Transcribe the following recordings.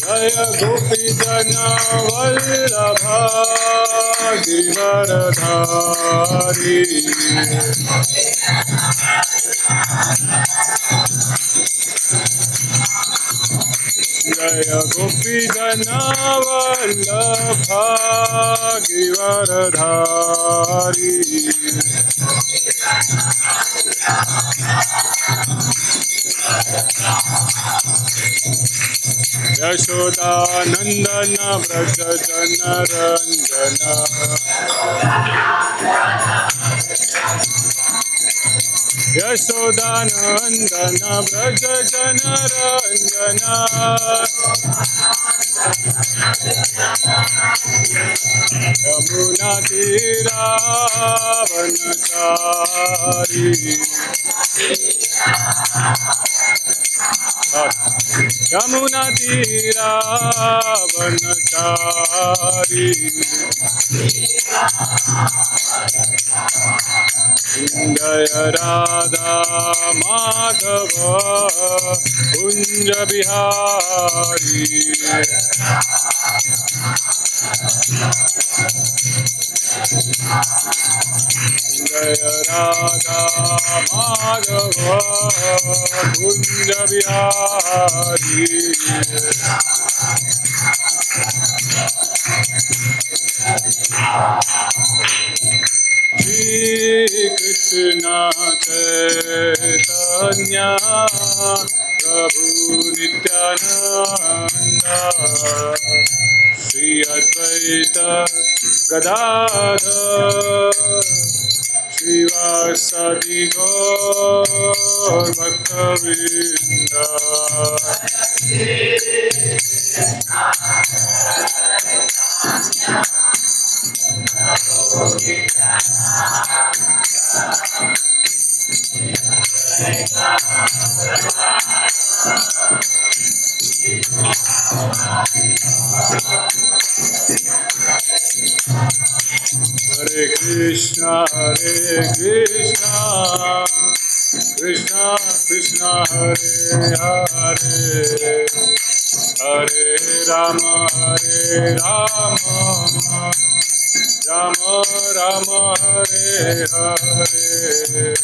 जय गोपी जन वल्लभा गिरधरधारी जय गोपी जन वल्लभा गिरधरधारी यशोदानंदन व्रज जन रंजन यशोदानंदन व्रज जन रंजन यमुना तीरावनचारी यमुना तीरावनचारी जय राधा माधव कुंज बिहारी जय राधा माधव कुंज बिहारी श्री कृष्ण चैतन्य प्रभु नित्यानंद श्री अद्वैत गदाधर श्रीवासदि गौर भक्तवृंद Hare Krishna Krishna Krishna Hare Hare Hare Rama Rama Rama Hare Hare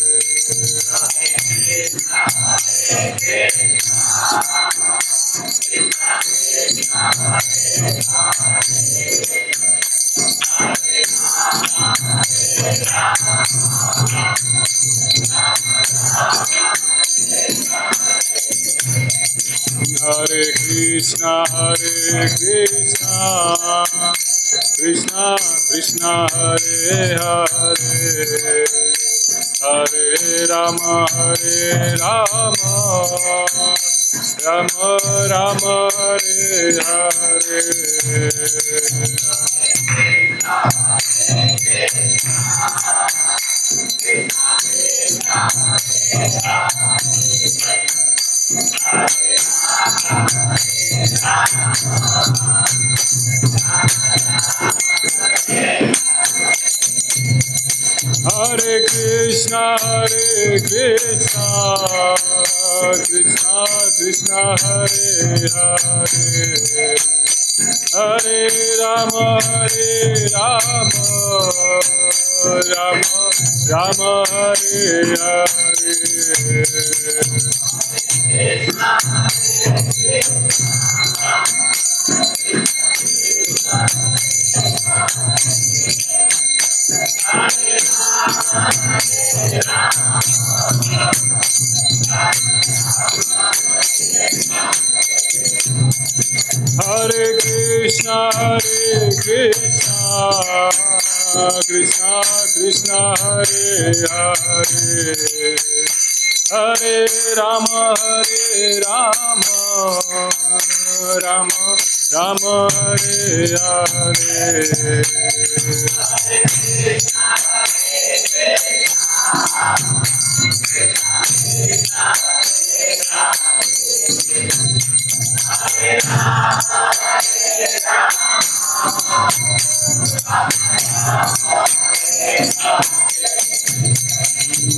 Hare Krishna Krishna Krishna Hare Hare Hare Rama Rama Rama Hare Hare Hare Krishna Krishna Krishna Hare Hare Hare Rama Rama Hare Hare Hare Krishna Krishna Krishna Hare Hare Hare Rama Rama Hare Hare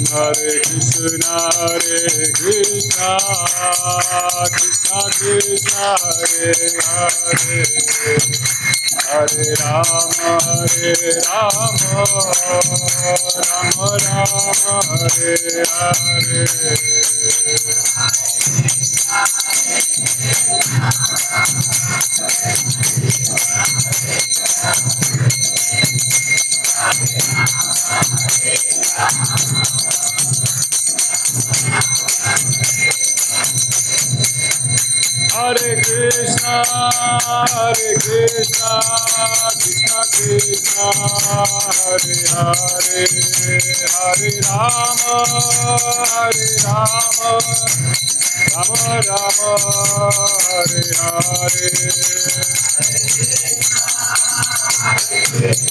Hare Krishna Krishna Krishna Krishna Hare Hare Hare Rama Rama Rama Hare Hare Hare Krishna Krishna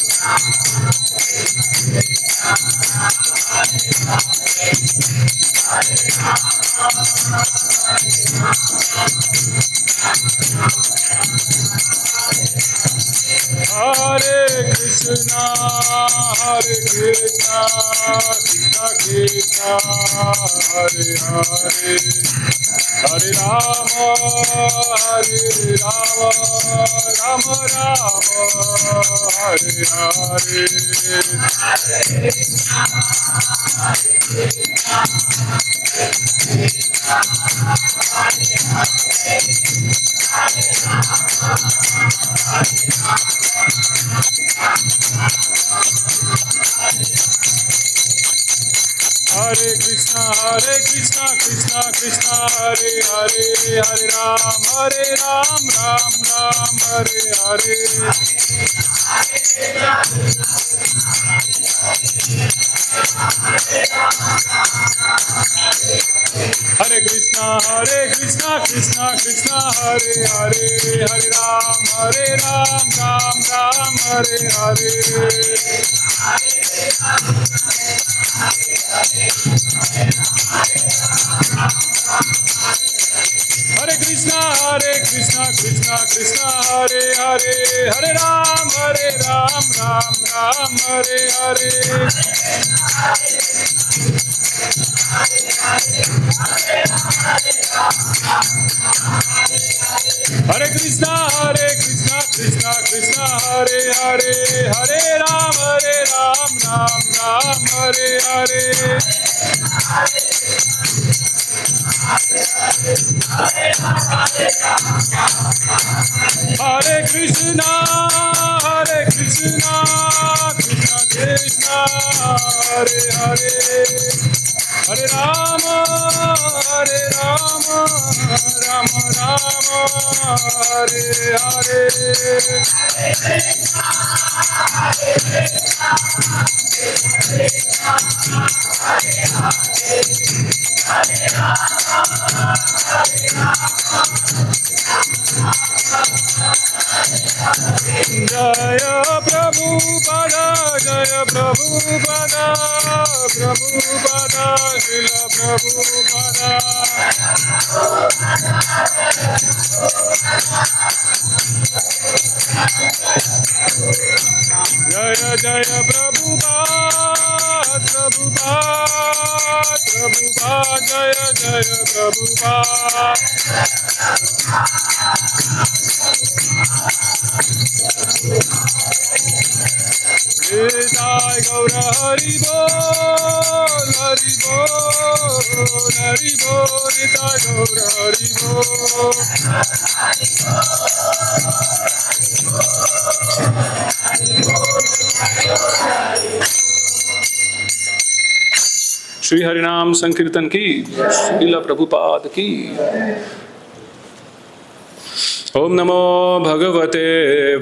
Krishna Hare Hare Hare Rama Rama Rama Hare Hare Hare Krishna Krishna Krishna Hare Hare Hare Rama Rama Rama Hare Hare Hare Krishna Krishna Krishna Hare Hare Hare Ram Ram Hare Hare Hare Krishna Krishna Krishna Hare Hare Hare Ram Ram Hare Hare Hare Krishna Krishna Krishna Hare Hare Hare Ram Ram Hare Hare Hare Krishna Krishna Krishna Hare Hare Hare Ram Ram Hare Hare Hare Krishna Krishna Krishna Hare Hare Hare Rama Rama Hare Hare Jaya Prabhupada Srila Prabhupada Jaya Jaya Prabhupada Jaya Jaya Prabhupada Nitai Gaura Hari Bol Nitai Gaura Hari Bol Shri हरिनाम संकीर्तन की श्रीला प्रभुपाद की ओम नमो भगवते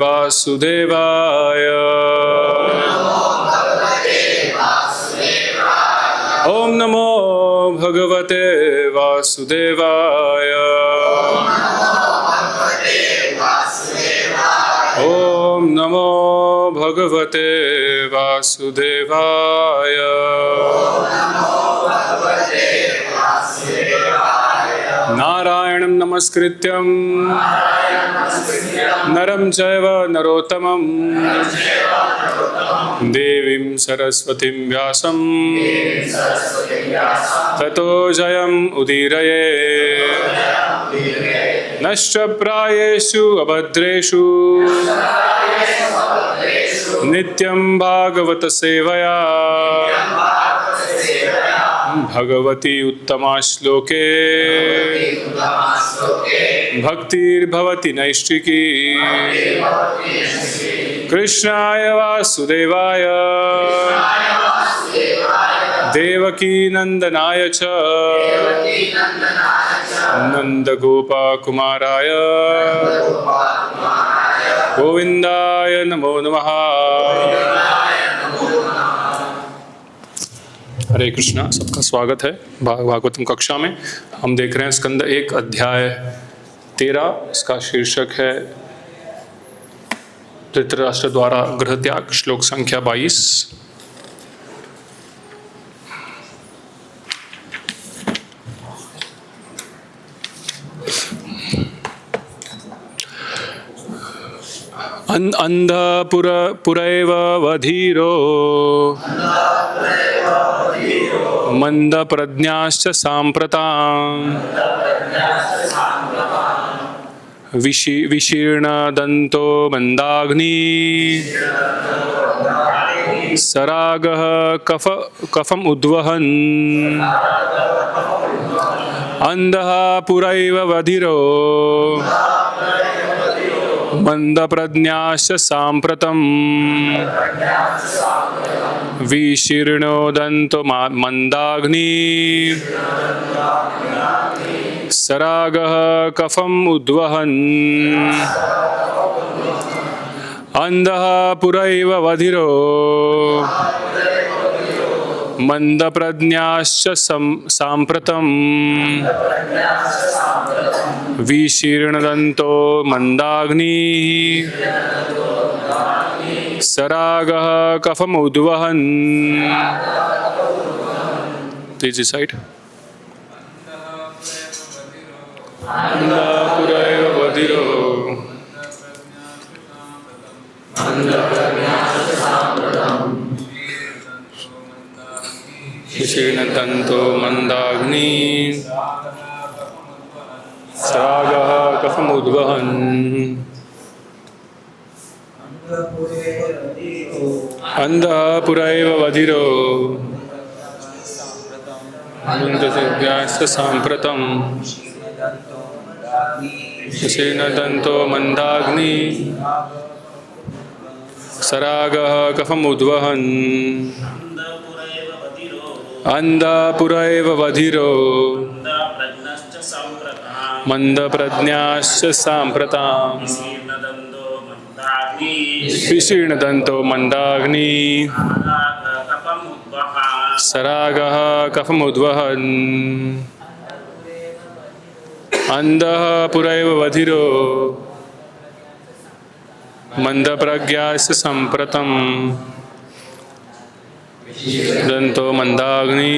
वासुदेवाय ओम नमो भगवते वासुदेवाय ओम नमो भगवते वासुदेवाय नारायणं नमस्कृत्यं नरं चैव नरोत्तमं देवीं सरस्वतीं व्यासं ततो जयम् उदीरये नश्च प्रायेषु अभद्रेषु नित्यं भागवत सेवया भगवती उत्तमा श्लोके भक्तिर्भवति नैष्ठिकी कृष्णाय वासुदेवाय देवकी नंदनाय च नंदगोपकुमाराय गोविंदाय नमो नमः। हरे कृष्णा, सबका स्वागत है भागवतम कक्षा में। हम देख रहे हैं स्कंद 1 अध्याय 13। इसका शीर्षक है धृतराष्ट्र द्वारा गृह त्याग, श्लोक संख्या 22। अंधपुरैव वधीरो मंदप्रज्ञाश्च साम्प्रताम् विशीर्णदन्तो मंदाग्नि सरागः कफम् उद्वहन् अंधः पुरैव वधिरो मंदप्रज्ञाश्च साम्प्रतम् विशीर्णोदन्तो मंदाग्नि सरागः कफम् उद्वहन् अंधः पुरैव वधिरो मंदप्रज्ञाश्च साम्प्रतम् विशीर्णदन्तो मंदाग्नि सरागः कफम् उद्वहन्। This is side. अंधपुरैव वधिरो विशीर्णदन्तो मंदाग्नि सरागः कफम् उद्वहन् अंधपुरैव वधिरो मंदप्रज्ञाश्च साम्प्रतम् विशीर्णदन्तो मंदाग्नि सरागः कफम् उद्वहन् अंधपुरैव वधिरो मंदप्रज्ञाश्च साम्प्रताम् विशीर्णदन्तो मंदाग्नि सरागः कफम् उद्वहन् अंधः पुरैव वधिरो मंदप्रज्ञाश्च साम्प्रतम् दन्तो मंदाग्नि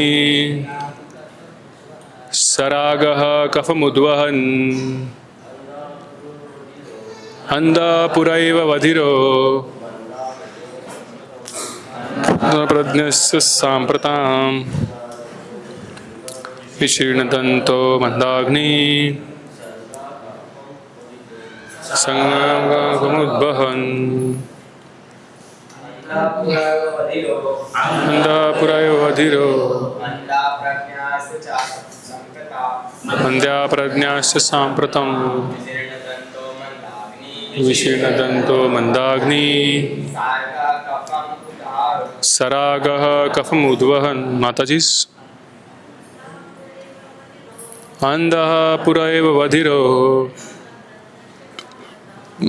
सरागः कफम् उद्वहन् अंधपुरैव वधिरो प्रज्ञश्च साम्प्रताम् विशीर्णदन्तो मंदाग्नि सरागमुद्वहन् अंधपुरैव वधिरो मंद्याप्रज्ञाश्च साम्प्रतम् विशीर्णदन्तो मंदाग्नि सरागः कफम् उद्वहन्। माताजी, अंधः पुरैव वधिरो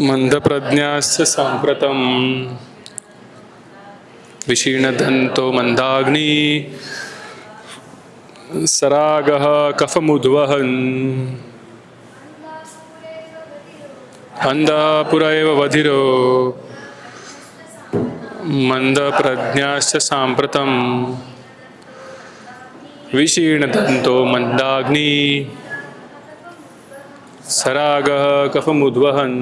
मंदप्रज्ञाश्च साम्प्रतम् विशीर्णदन्तो मंदाग्नि सरागः कफम् उद्वहन् अंधपुरैव वधिरो मंदप्रज्ञाश्च साम्प्रतम् विशीर्णदन्तो मंदाग्नि सरागः कफमुद्वहन्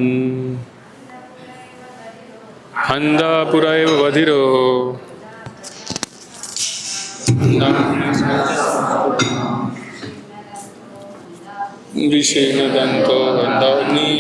हन्दापुरैव वधिरो विषेण दन्तो हन्दाग्नि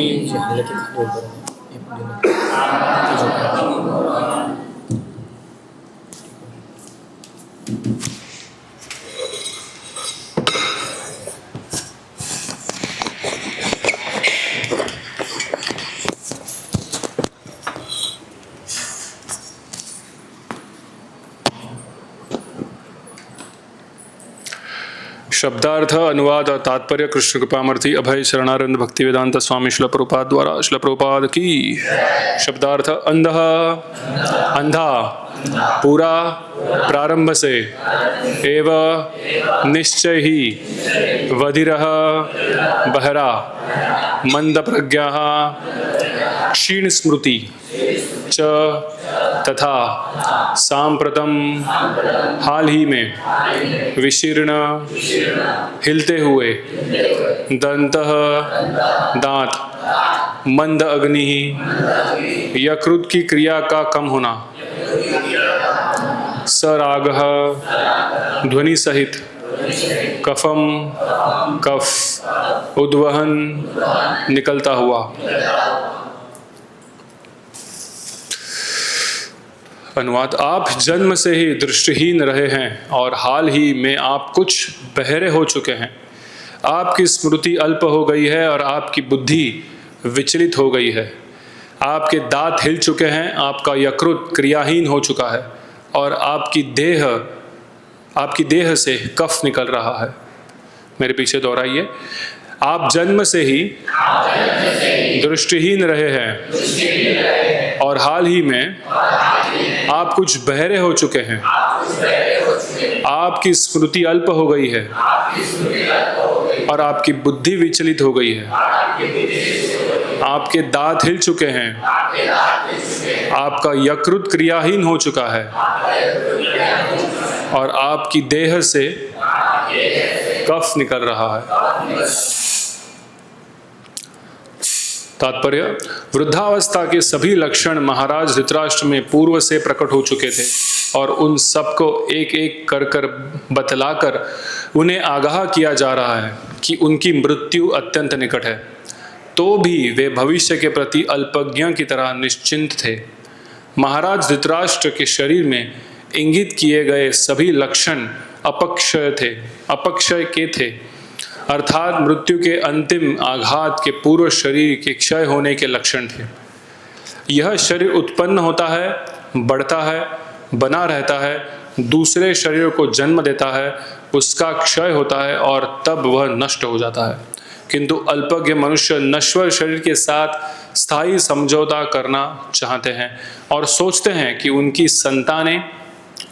शब्दार्थ अनुवाद और तात्पर्य कृष्ण कृपामर्थी अभय शरणानंद भक्ति वेदांत स्वामी शिल प्रभुपाद द्वारा शिल प्रभुपाद की। शब्दार्थ अंधः अंधा पूरा प्रारंभ से एव निश्चय ही वधिरः बहरा मंद प्रज्ञा क्षीण स्मृति च तथा सांप्रतम हाल ही में विशीर्ण हिलते हुए दंतः दांत मंद अग्नि यकृत की क्रिया का कम होना सरागः ध्वनि सहित कफम कफ उद्वहन निकलता हुआ। अनुवाद आप जन्म से ही दृष्टिहीन रहे हैं और हाल ही में आप कुछ बहरे हो चुके हैं। आपकी स्मृति अल्प हो गई है और आपकी बुद्धि विचलित हो गई है। आपके दांत हिल चुके हैं, आपका यकृत क्रियाहीन हो चुका है और आपकी देह से कफ निकल रहा है। मेरे पीछे दोहराइए। आप जन्म से ही दृष्टिहीन रहे हैं और हाल ही में आप कुछ बहरे हो चुके हैं। आपकी स्मृति अल्प हो गई है और आपकी बुद्धि विचलित हो गई है। आपके दांत हिल चुके हैं, आपका यकृत क्रियाहीन हो चुका है और आपकी देह से कफ निकल रहा है। तात्पर्य, वृद्धावस्था के सभी लक्षण महाराज धृतराष्ट्र में पूर्व से प्रकट हो चुके थे और उन सबको एक एक कर कर बतलाकर उन्हें आगाह किया जा रहा है कि उनकी मृत्यु अत्यंत निकट है। तो भी वे भविष्य के प्रति अल्पज्ञ की तरह निश्चिंत थे। महाराज धृतराष्ट्र के शरीर में इंगित किए गए सभी लक्षण अपक्षय के थे, अर्थात मृत्यु के अंतिम आघात के पूर्व शरीर के क्षय होने के लक्षण थे। यह शरीर उत्पन्न होता है, बढ़ता है, बना रहता है, दूसरे शरीर को जन्म देता है, उसका क्षय होता है और तब वह नष्ट हो जाता है। किंतु अल्पज्ञ मनुष्य नश्वर शरीर के साथ स्थायी समझौता करना चाहते हैं और सोचते हैं कि उनकी संतानें,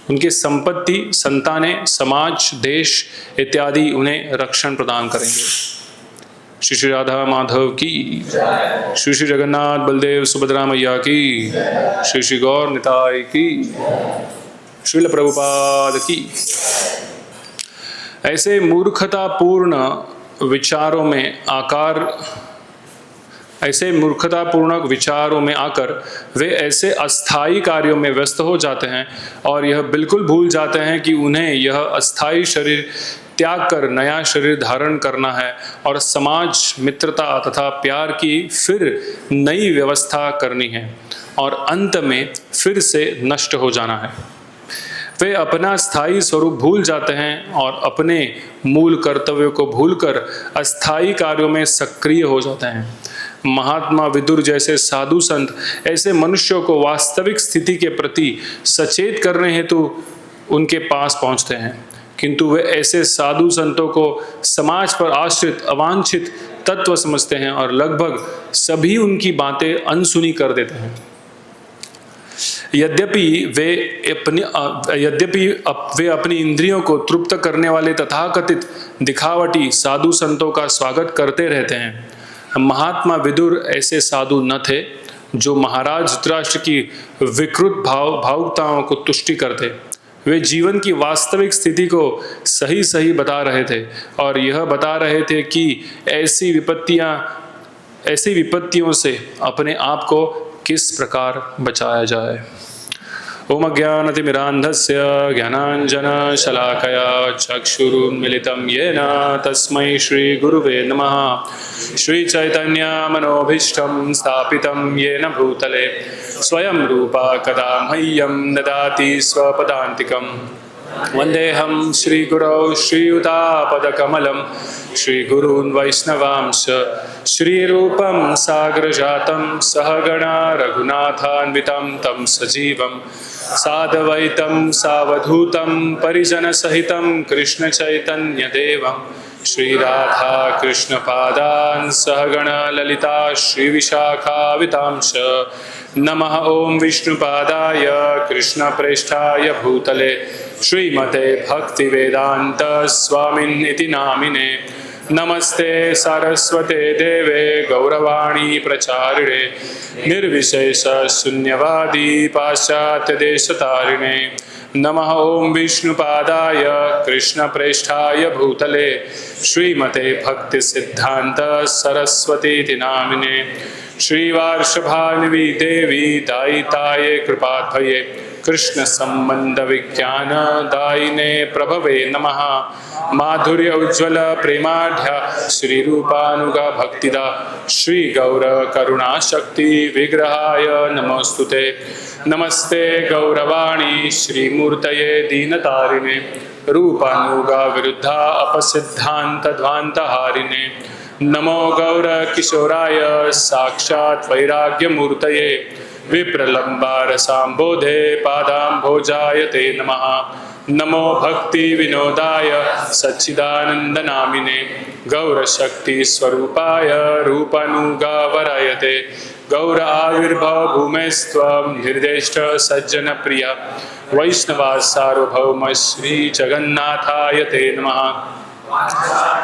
उनकी संपत्ति, संतानें, समाज, देश इत्यादि उन्हें रक्षण प्रदान करेंगे। श्री श्री राधा माधव की, श्री श्री जगन्नाथ बलदेव सुभद्रा मैया की, श्री श्री गौर निताय की, श्रील प्रभुपाद की। ऐसे मूर्खतापूर्ण विचारों में आकर वे ऐसे अस्थायी कार्यों में व्यस्त हो जाते हैं और यह बिल्कुल भूल जाते हैं कि उन्हें यह अस्थायी शरीर त्याग कर नया शरीर धारण करना है और समाज, मित्रता तथा प्यार की फिर नई व्यवस्था करनी है और अंत में फिर से नष्ट हो जाना है। वे अपना स्थायी स्वरूप भूल जाते हैं और अपने मूल कर्तव्यों को भूलकर अस्थायी कार्यों में सक्रिय हो जाते हैं। महात्मा विदुर जैसे साधु संत ऐसे मनुष्यों को वास्तविक स्थिति के प्रति सचेत करने हेतु उनके पास पहुंचते हैं, किंतु वे ऐसे साधु संतों को समाज पर आश्रित अवांछित तत्व समझते हैं और लगभग सभी उनकी बातें अनसुनी कर देते हैं। यद्यपि वे अपनी इंद्रियों को तृप्त करने वाले तथाकथित दिखावटी साधु संतों का स्वागत करते रहते हैं। महात्मा विदुर ऐसे साधु न थे जो महाराज धृतराष्ट्र की विकृत भावुकताओं को तुष्टि करते। वे जीवन की वास्तविक स्थिति को सही सही बता रहे थे और यह बता रहे थे कि ऐसी विपत्तियां ऐसी विपत्तियों से अपने आप को किस प्रकार बचाया जाए। ओम अज्ञानतिमिरान्धस्य ज्ञानाञ्जनशलाकया चक्षुरुन्मिलितं येन तस्मै श्रीगुरुवे नमः। श्रीचैतन्यमनोभीष्टं स्थापितं येन भूतले स्वयं रूपा कदा मह्यं ददाति स्वपदान्तिकम्। वन्देऽहं श्रीगुरौ श्रीयुतापदकमलं श्रीगुरून् वैष्णवांश्च श्रीरूपं साग्रजातं सहगणा रघुनाथान्वितं तं सजीवं साद्वैतं सावधूतं परिजनसहितं कृष्णचैतन्यदेवं श्रीराधा कृष्णपादान् सहगणा ललिता श्रीविशाखावितांश्च। नमः ओं विष्णुपादाय कृष्णप्रेष्ठाय भूतले श्रीमते भक्तिवेदांत स्वामिन्निति नामिने। नमस्ते सरस्वते देवे गौरवाणी प्रचारिणे निर्विशेष शून्यवादी पाश्चात्यदेशतारिणे। नमः ओं विष्णुपादाय कृष्णप्रेष्ठाय भूतले श्रीमते भक्तिसिद्धान्त सरस्वतीति नामिने। श्रीवार्षभानुवी देवी दायिताये कृपाभये कृष्ण संबंध विज्ञान दायिने प्रभवे नमः। माधुर्य उज्ज्वल प्रेमाढ्य श्री रूपानुगा भक्तिदा श्री गौर करुणा शक्ति विग्रहाय नमोस्तुते। नमस्ते गौरवाणी श्रीमूर्तये दीनतारिणे रूपानुगा विरुद्धा अपसिद्धांत ध्वांतहारिणे। नमो गौर किशोराय साक्षात् वैराग्यमूर्तये विप्रलम्बारसाम्बोधे पादाम्भोजाय ते नमः। नमो भक्ति विनोदाय सच्चिदानन्दनामिने गौरशक्ति स्वरूपाय रूपानुगावराय ते। गौर आविर्भव भूमेस्त्वं निर्देष्ट सज्जन प्रिय वैष्णवा सार्वभौम श्री जगन्नाथाय ते नमः।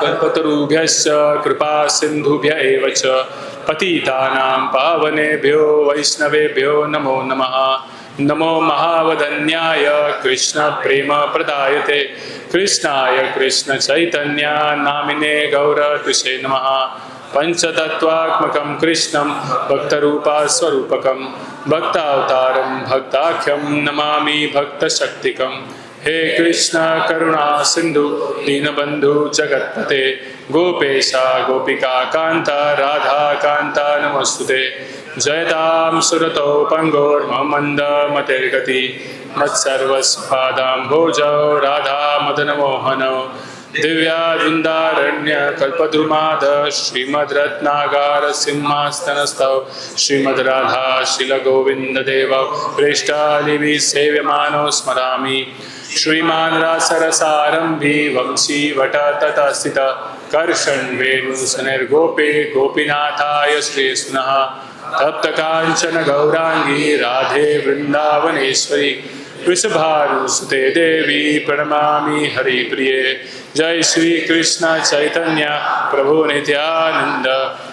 कल्पतरुभ्यश्च कृपा सिन्धुभ्य एव च पतितानां पावनेभ्यो वैष्णवेभ्यो नमो नमः। नमो महावदन्याय कृष्ण प्रेम प्रदायते कृष्णाय कृष्ण चैतन्य नामिने गौरतुषे नमः। पंचतत्वात्मकं कृष्णं भक्तरूपा स्वरूपकं भक्तावतारं भक्ताख्यं नमामि भक्तशक्तिकम्। हे कृष्ण करुणा सिंधु दीनबंधु जगत्पते गोपेशा गोपिका कांता राधा कांता नमोस्तुते। जयतां सुरतो पंगोर्ममंद मतिर्गति मत्सर्वस्पादाम्भोजौ राधा मदन मोहनौ दिव्यावृंदारण्य कल्पद्रुमाद श्रीमद्रत्नागार सिंहास्तनस्थौ श्रीमद् राधा शिल गोविंद देव प्रेष्ठालिभि सेव्यमानो स्मरामि। श्रीमान रासरसारंभी वंशी वट तथा स्थित कर्षण वेणु सनिर्गोपे गोपीनाथाय श्रीस्नः। तप्त कांचन गौरांगी राधे वृंदावनेश्वरी वृषभानुसुते देवी प्रणमामि हरिप्रिये। जय श्री कृष्ण चैतन्य प्रभु नित्यानंद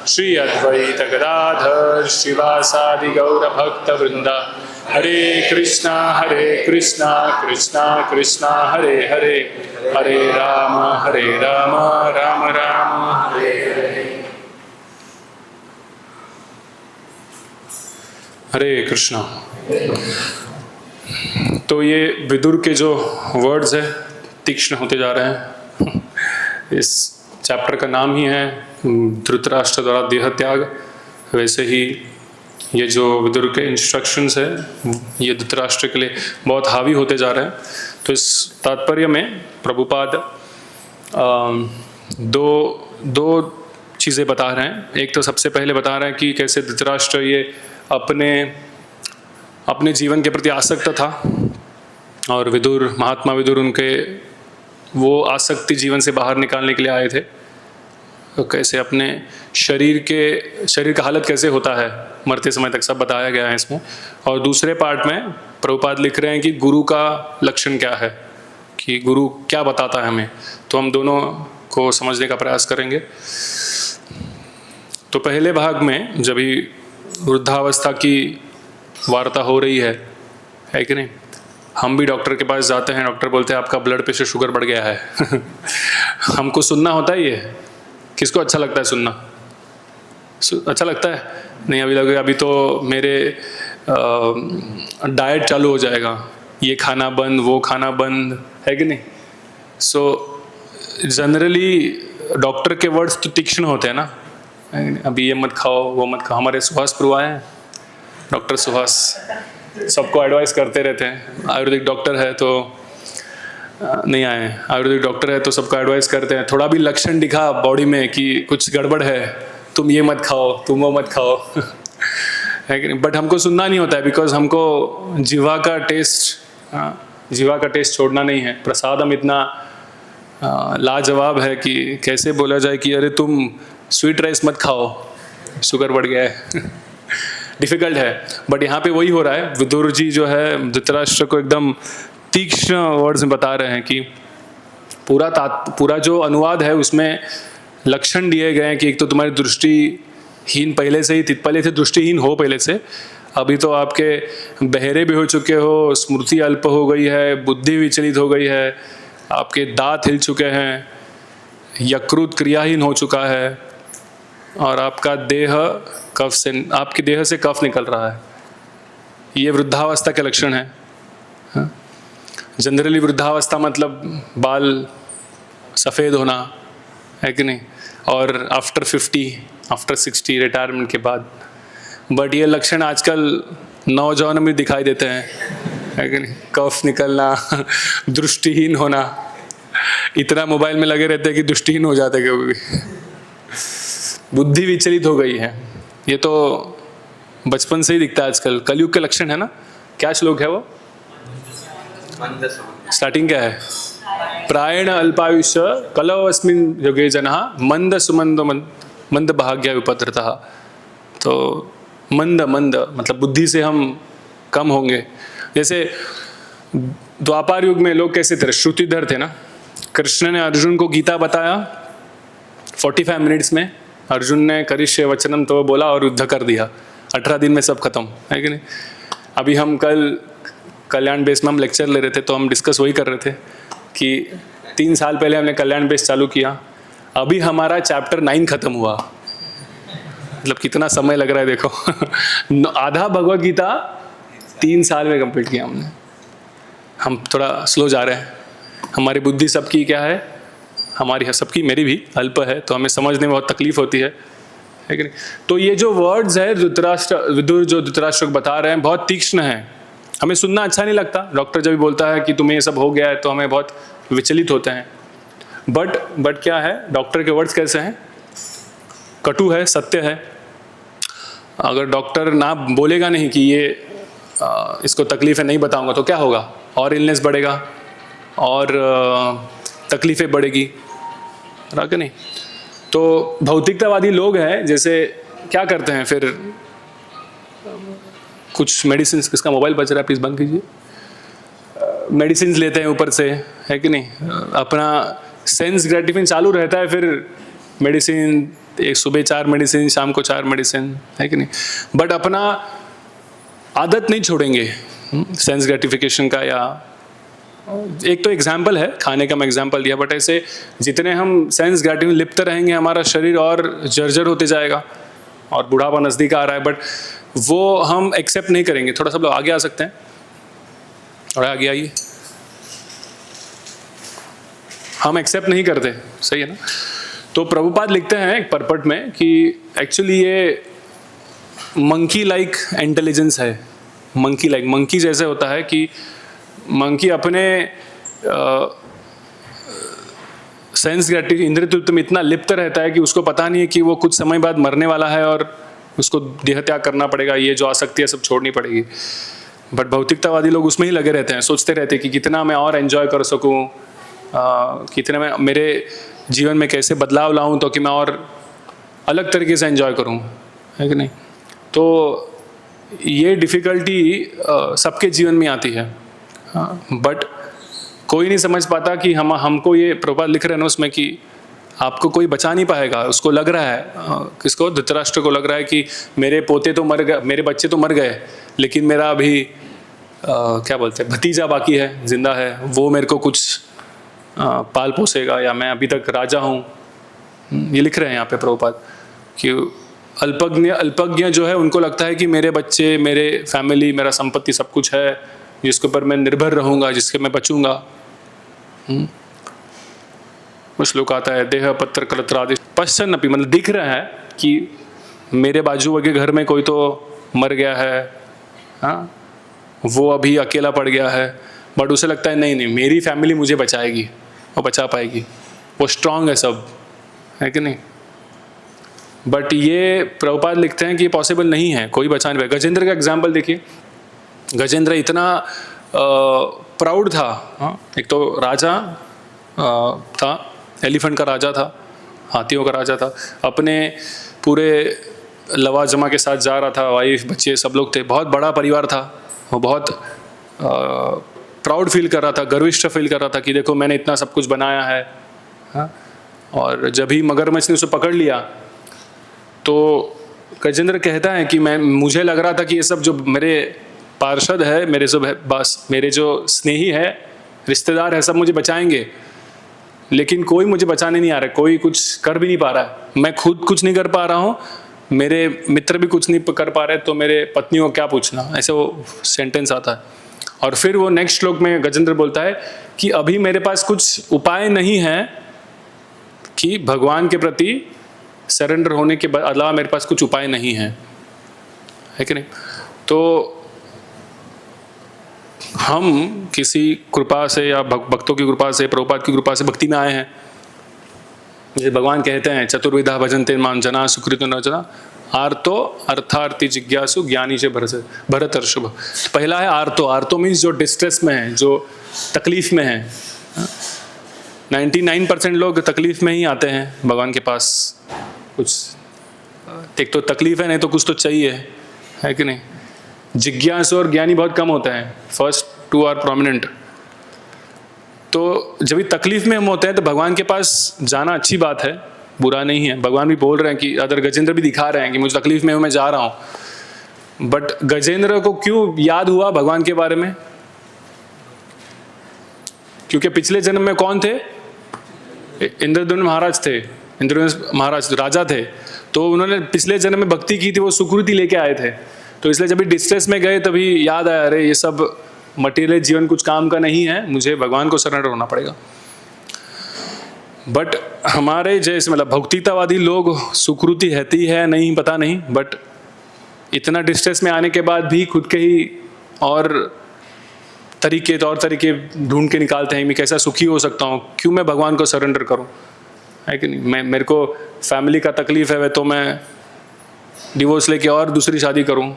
श्री अद्वैत गदाधर श्रीवासादि गौर भक्त वृंद। हरे कृष्णा कृष्णा कृष्णा हरे हरे हरे राम राम राम हरे हरे। हरे कृष्णा। तो ये विदुर के जो वर्ड्स है तीक्ष्ण होते जा रहे हैं। इस चैप्टर का नाम ही है धृतराष्ट्र द्वारा देह त्याग। वैसे ही ये जो विदुर के इंस्ट्रक्शंस है ये धृतराष्ट्र के लिए बहुत हावी होते जा रहे हैं। तो इस तात्पर्य में प्रभुपाद दो चीज़ें बता रहे हैं। एक तो सबसे पहले बता रहे हैं कि कैसे धृतराष्ट्र ये अपने जीवन के प्रति आसक्त था और विदुर महात्मा विदुर उनके वो आसक्ति जीवन से बाहर निकालने के लिए आए थे। तो कैसे अपने शरीर का हालत कैसे होता है मरते समय तक सब बताया गया है इसमें। और दूसरे पार्ट में प्रभुपाद लिख रहे हैं कि गुरु का लक्षण क्या है, कि गुरु क्या बताता है हमें। तो हम दोनों को समझने का प्रयास करेंगे। तो पहले भाग में जब भी वृद्धावस्था की वार्ता हो रही है कि नहीं, हम भी डॉक्टर के पास जाते हैं, डॉक्टर बोलते हैं आपका ब्लड प्रेशर शुगर बढ़ गया है। हमको सुनना होता ही है। किसको अच्छा लगता है सुनना? अच्छा लगता है? नहीं, अभी लगेगा अभी तो मेरे डाइट चालू हो जाएगा, ये खाना बंद, वो खाना बंद, है कि नहीं? सो जनरली डॉक्टर के वर्ड्स तो तीक्ष्ण होते हैं ना, है कि नहीं? अभी ये मत खाओ, वो मत खाओ। हमारे सुभाष प्रभु आए हैं, डॉक्टर सुभाष, सबको एडवाइस करते रहते हैं। आयुर्वेदिक डॉक्टर है तो नहीं आए, आयुर्वेदिक डॉक्टर है तो सबको एडवाइस करते हैं। थोड़ा भी लक्षण दिखा बॉडी में कि कुछ गड़बड़ है, तुम ये मत खाओ, तुम वो मत खाओ है कि नहीं? बट हमको सुनना नहीं होता है, बिकॉज हमको जीवा का टेस्ट छोड़ना नहीं है। प्रसादम इतना लाजवाब है कि कैसे बोला जाए कि अरे तुम स्वीट राइस मत खाओ, शुगर बढ़ गया है डिफिकल्ट है। बट यहाँ पे वही हो रहा है। विदुर जी जो है धृतराष्ट्र को एकदम तीक्ष्ण वर्ड्स में बता रहे हैं कि पूरा जो अनुवाद है उसमें लक्षण दिए गए हैं कि एक तो तुम्हारी दृष्टिहीन पहले से ही, पहले से दृष्टिहीन हो पहले से, अभी तो आपके बहरे भी हो चुके हो, स्मृति अल्प हो गई है, बुद्धि विचलित हो गई है, आपके दांत हिल चुके हैं, यकृत क्रियाहीन हो चुका है, और आपका देह कफ से, आपके देह से कफ निकल रहा है। ये वृद्धावस्था के लक्षण है। जनरली वृद्धावस्था मतलब बाल सफ़ेद होना, है कि नहीं? और आफ्टर 50, आफ्टर 60 रिटायरमेंट के बाद। बट ये लक्षण आजकल नौजवान में दिखाई देते हैं, है कि नहीं? कफ निकलना दृष्टिहीन होना, इतना मोबाइल में लगे रहते हैं कि दृष्टिहीन हो जाते हैं कभी भी। बुद्धि विचलित हो गई है। ये तो बचपन से ही दिखता है आजकल, कलयुग के लक्षण है ना। क्या श्लोक है वो? स्टार्टिंग क्या है? प्रायण अल्पायुष्य कलौ अस्मिन् युगे जनः मंद सुमंद मंद भाग्य विपत्रतः। तो मंद मतलब बुद्धि से हम कम होंगे। जैसे द्वापर युग में लोग कैसे थे? श्रुतिधर थे ना। कृष्ण ने अर्जुन को गीता बताया 45 मिनट्स में, अर्जुन ने करिष्ये वचनम तो बोला और युद्ध कर दिया। 18 दिन में सब खत्म, है कि नहीं? अभी हम कल कल्याण बेस में हम लेक्चर ले रहे थे, तो हम डिस्कस वही कर रहे थे कि 3 साल पहले हमने कल्याण बेस चालू किया, अभी हमारा चैप्टर 9 खत्म हुआ। मतलब कितना समय लग रहा है देखो आधा भगवत गीता 3 साल में कंप्लीट किया हमने। हम थोड़ा स्लो जा रहे हैं। हमारी बुद्धि सबकी क्या है? हमारी सबकी, मेरी भी अल्प है, तो हमें समझने में बहुत तकलीफ होती है कि नहीं? तो ये जो वर्ड्स है विदुर जो धृतराष्ट्र को बता रहे हैं बहुत तीक्ष्ण है। हमें सुनना अच्छा नहीं लगता। डॉक्टर जब भी बोलता है कि तुम्हें ये सब हो गया है तो हमें बहुत विचलित होते हैं। बट क्या है, डॉक्टर के वर्ड्स कैसे हैं? कटु है, सत्य है। अगर डॉक्टर ना बोलेगा नहीं कि ये इसको तकलीफ है, नहीं बताऊंगा, तो क्या होगा? और इलनेस बढ़ेगा और तकलीफें बढ़ेगी, है कि नहीं? तो भौतिकतावादी लोग हैं, जैसे क्या करते हैं फिर, कुछ मेडिसिन, किसका मोबाइल बज रहा है प्लीज़ बंद कीजिए, मेडिसिन लेते हैं ऊपर से, है कि नहीं? अपना सेंस ग्रेटिफिकेशन चालू रहता है, फिर मेडिसिन, एक सुबह 4 मेडिसिन, शाम को 4 मेडिसिन, है कि नहीं? बट अपना आदत नहीं छोड़ेंगे सेंस ग्रेटिफिकेशन का। या एक तो एग्जाम्पल है, खाने का मैं एग्जाम्पल दिया, बट ऐसे जितने हम सेंस ग्रेटिफिकेशन लिप्त रहेंगे, हमारा शरीर और जर्जर होते जाएगा और बुढ़ापा नज़दीक आ रहा है। बट वो हम एक्सेप्ट नहीं करेंगे। थोड़ा सब लोग आगे आ सकते हैं, थोड़ा आगे आइए। हम एक्सेप्ट नहीं करते, सही है ना? तो प्रभुपाद लिखते हैं एक परपट में कि एक्चुअली ये मंकी लाइक इंटेलिजेंस है। मंकी जैसे होता है कि मंकी अपने सेंस ग्रेटिफिकेशन, इंद्रिय तृप्ति में इतना लिप्त रहता है कि उसको पता नहीं है कि वो कुछ समय बाद मरने वाला है और उसको देह त्याग करना पड़ेगा, ये जो आसक्ति है सब छोड़नी पड़ेगी। बट भौतिकतावादी लोग उसमें ही लगे रहते हैं, सोचते रहते हैं कि कितना मैं और एंजॉय कर सकूं, कितना मैं मेरे जीवन में कैसे बदलाव लाऊं तो कि मैं और अलग तरीके से एंजॉय करूं, है कि नहीं? तो ये डिफ़िकल्टी सबके जीवन में आती है। बट कोई नहीं समझ पाता कि हमको ये प्रभुपाद लिख रहे हैं ना उसमें कि आपको कोई बचा नहीं पाएगा। उसको लग रहा है, किसको? धृतराष्ट्र को लग रहा है कि मेरे पोते तो मर गए, मेरे बच्चे तो मर गए, लेकिन मेरा अभी क्या बोलते हैं, भतीजा बाकी है, जिंदा है, वो मेरे को कुछ पाल पोसेगा, या मैं अभी तक राजा हूँ। ये लिख रहे हैं यहाँ पे प्रभुपाद कि अल्पज्ञ जो है उनको लगता है कि मेरे बच्चे, मेरे फैमिली, मेरा संपत्ति सब कुछ है जिसके ऊपर मैं निर्भर रहूँगा, जिसके मैं बचूँगा। वो श्लोक आता है, देह पत्र कलत्रादि पश्चन अपि, मतलब दिख रहा है कि मेरे बाजू के घर में कोई तो मर गया है, हाँ, वो अभी अकेला पड़ गया है, बट उसे लगता है नहीं मेरी फैमिली मुझे बचाएगी, वो बचा पाएगी, वो स्ट्रांग है सब, है कि नहीं। बट ये प्रभुपाद लिखते हैं कि पॉसिबल नहीं है, कोई बचा नहीं पाएगा। गजेंद्र का एग्जाम्पल देखिए, गजेंद्र इतना प्राउड था, हाँ, एक तो राजा था, एलिफेंट का राजा था, हाथियों का राजा था, अपने पूरे लवाजमा के साथ जा रहा था, वाइफ बच्चे सब लोग थे, बहुत बड़ा परिवार था, वो बहुत प्राउड फील कर रहा था, गर्विष्ठ फील कर रहा था कि देखो मैंने इतना सब कुछ बनाया है, हाँ। और जब ही मगरमच्छ ने उसे पकड़ लिया तो गजेंद्र कहता है कि मुझे लग रहा था कि ये सब जो मेरे पार्षद है, मेरे सब है, बस मेरे जो स्नेही है, रिश्तेदार है, सब मुझे बचाएंगे, लेकिन कोई मुझे बचाने नहीं आ रहा है, कोई कुछ कर भी नहीं पा रहा है, मैं खुद कुछ नहीं कर पा रहा हूँ, मेरे मित्र भी कुछ नहीं कर पा रहे, तो मेरे पत्नी को क्या पूछना, ऐसे वो सेंटेंस आता है। और फिर वो नेक्स्ट श्लोक में गजेंद्र बोलता है कि अभी मेरे पास कुछ उपाय नहीं है कि भगवान के प्रति सरेंडर होने के अलावा मेरे पास कुछ उपाय नहीं है कि नहीं। तो हम किसी कृपा से या भक्तों की कृपा से, प्रभुपाद की कृपा से भक्ति में आए हैं। जैसे भगवान कहते हैं, चतुर्विधा भजन्ते मां जना सुकृतो न जना, आर्तो अर्थार्थी जिज्ञासु ज्ञानी से भरतर्षभ। पहला है आर्तो। आर्तो मीन्स जो डिस्ट्रेस में है, जो तकलीफ में है। 99% लोग तकलीफ में ही आते हैं भगवान के पास। कुछ एक तो तकलीफ है, नहीं तो कुछ तो चाहिए, है कि नहीं। जिज्ञासु और ज्ञानी बहुत कम होते हैं, फर्स्ट टू आर प्रोमिनेंट। तो जब भी तकलीफ में हम होते हैं तो भगवान के पास जाना अच्छी बात है, बुरा नहीं है। भगवान भी बोल रहे हैं कि अदर गजेंद्र भी दिखा रहे हैं कि मुझे तकलीफ में हूँ, मैं जा रहा हूँ। बट गजेंद्र को क्यों याद हुआ भगवान के बारे में? क्योंकि पिछले जन्म में कौन थे? इंद्रद्युम्न महाराज थे। इंद्रद्युम्न महाराज राजा थे, तो उन्होंने पिछले जन्म में भक्ति की थी, वो सुकृति लेके आए थे। तो इसलिए जब भी डिस्ट्रेस में गए तभी याद आया, अरे ये सब मटेरियल जीवन कुछ काम का नहीं है, मुझे भगवान को सरेंडर होना पड़ेगा। बट हमारे जैसे मतलब भक्तितावादी लोग, सुकृति रहती है नहीं पता नहीं, बट इतना डिस्ट्रेस में आने के बाद भी खुद के ही और तरीके ढूंढ के निकालते हैं, मैं कैसा सुखी हो सकता हूँ, क्यों मैं भगवान को सरेंडर करूँ, है कि नहीं। मेरे को फैमिली का तकलीफ है तो मैं डिवोर्स लेके और दूसरी शादी करूँ,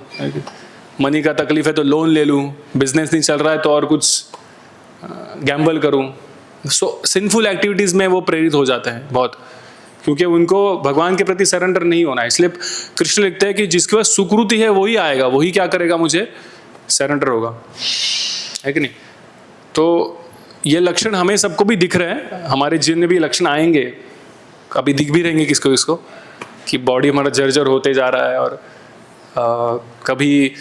मनी का तकलीफ है तो लोन ले लूँ, बिजनेस नहीं चल रहा है तो और कुछ गैम्बल करूँ। सो सिंफुल एक्टिविटीज़ में वो प्रेरित हो जाते हैं बहुत, क्योंकि उनको भगवान के प्रति सरेंडर नहीं होना है। इसलिए कृष्ण लिखते हैं कि जिसके पास सुकृति है वही आएगा, वही क्या करेगा, मुझे सरेंडर होगा, है कि नहीं। तो ये लक्षण हमें सबको भी दिख रहे हैं, हमारे जीवन में भी लक्षण आएंगे, कभी दिख भी रहेंगे किसको कि बॉडी हमारा जर्जर होते जा रहा है। और कभी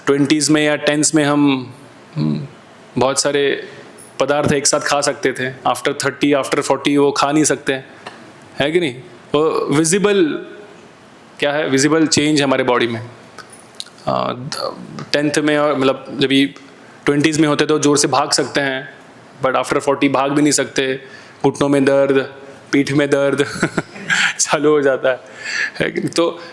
20s में या 10s में हम बहुत सारे पदार्थ एक साथ खा सकते थे, आफ्टर 30 आफ्टर 40 वो खा नहीं सकते, है कि नहीं। वो विजिबल क्या है, विजिबल चेंज हमारे बॉडी में। 10th में और मतलब जब 20s में होते तो जोर से भाग सकते हैं, बट आफ्टर 40 भाग भी नहीं सकते, घुटनों में दर्द, पीठ में दर्द चालू हो जाता है कि नहीं?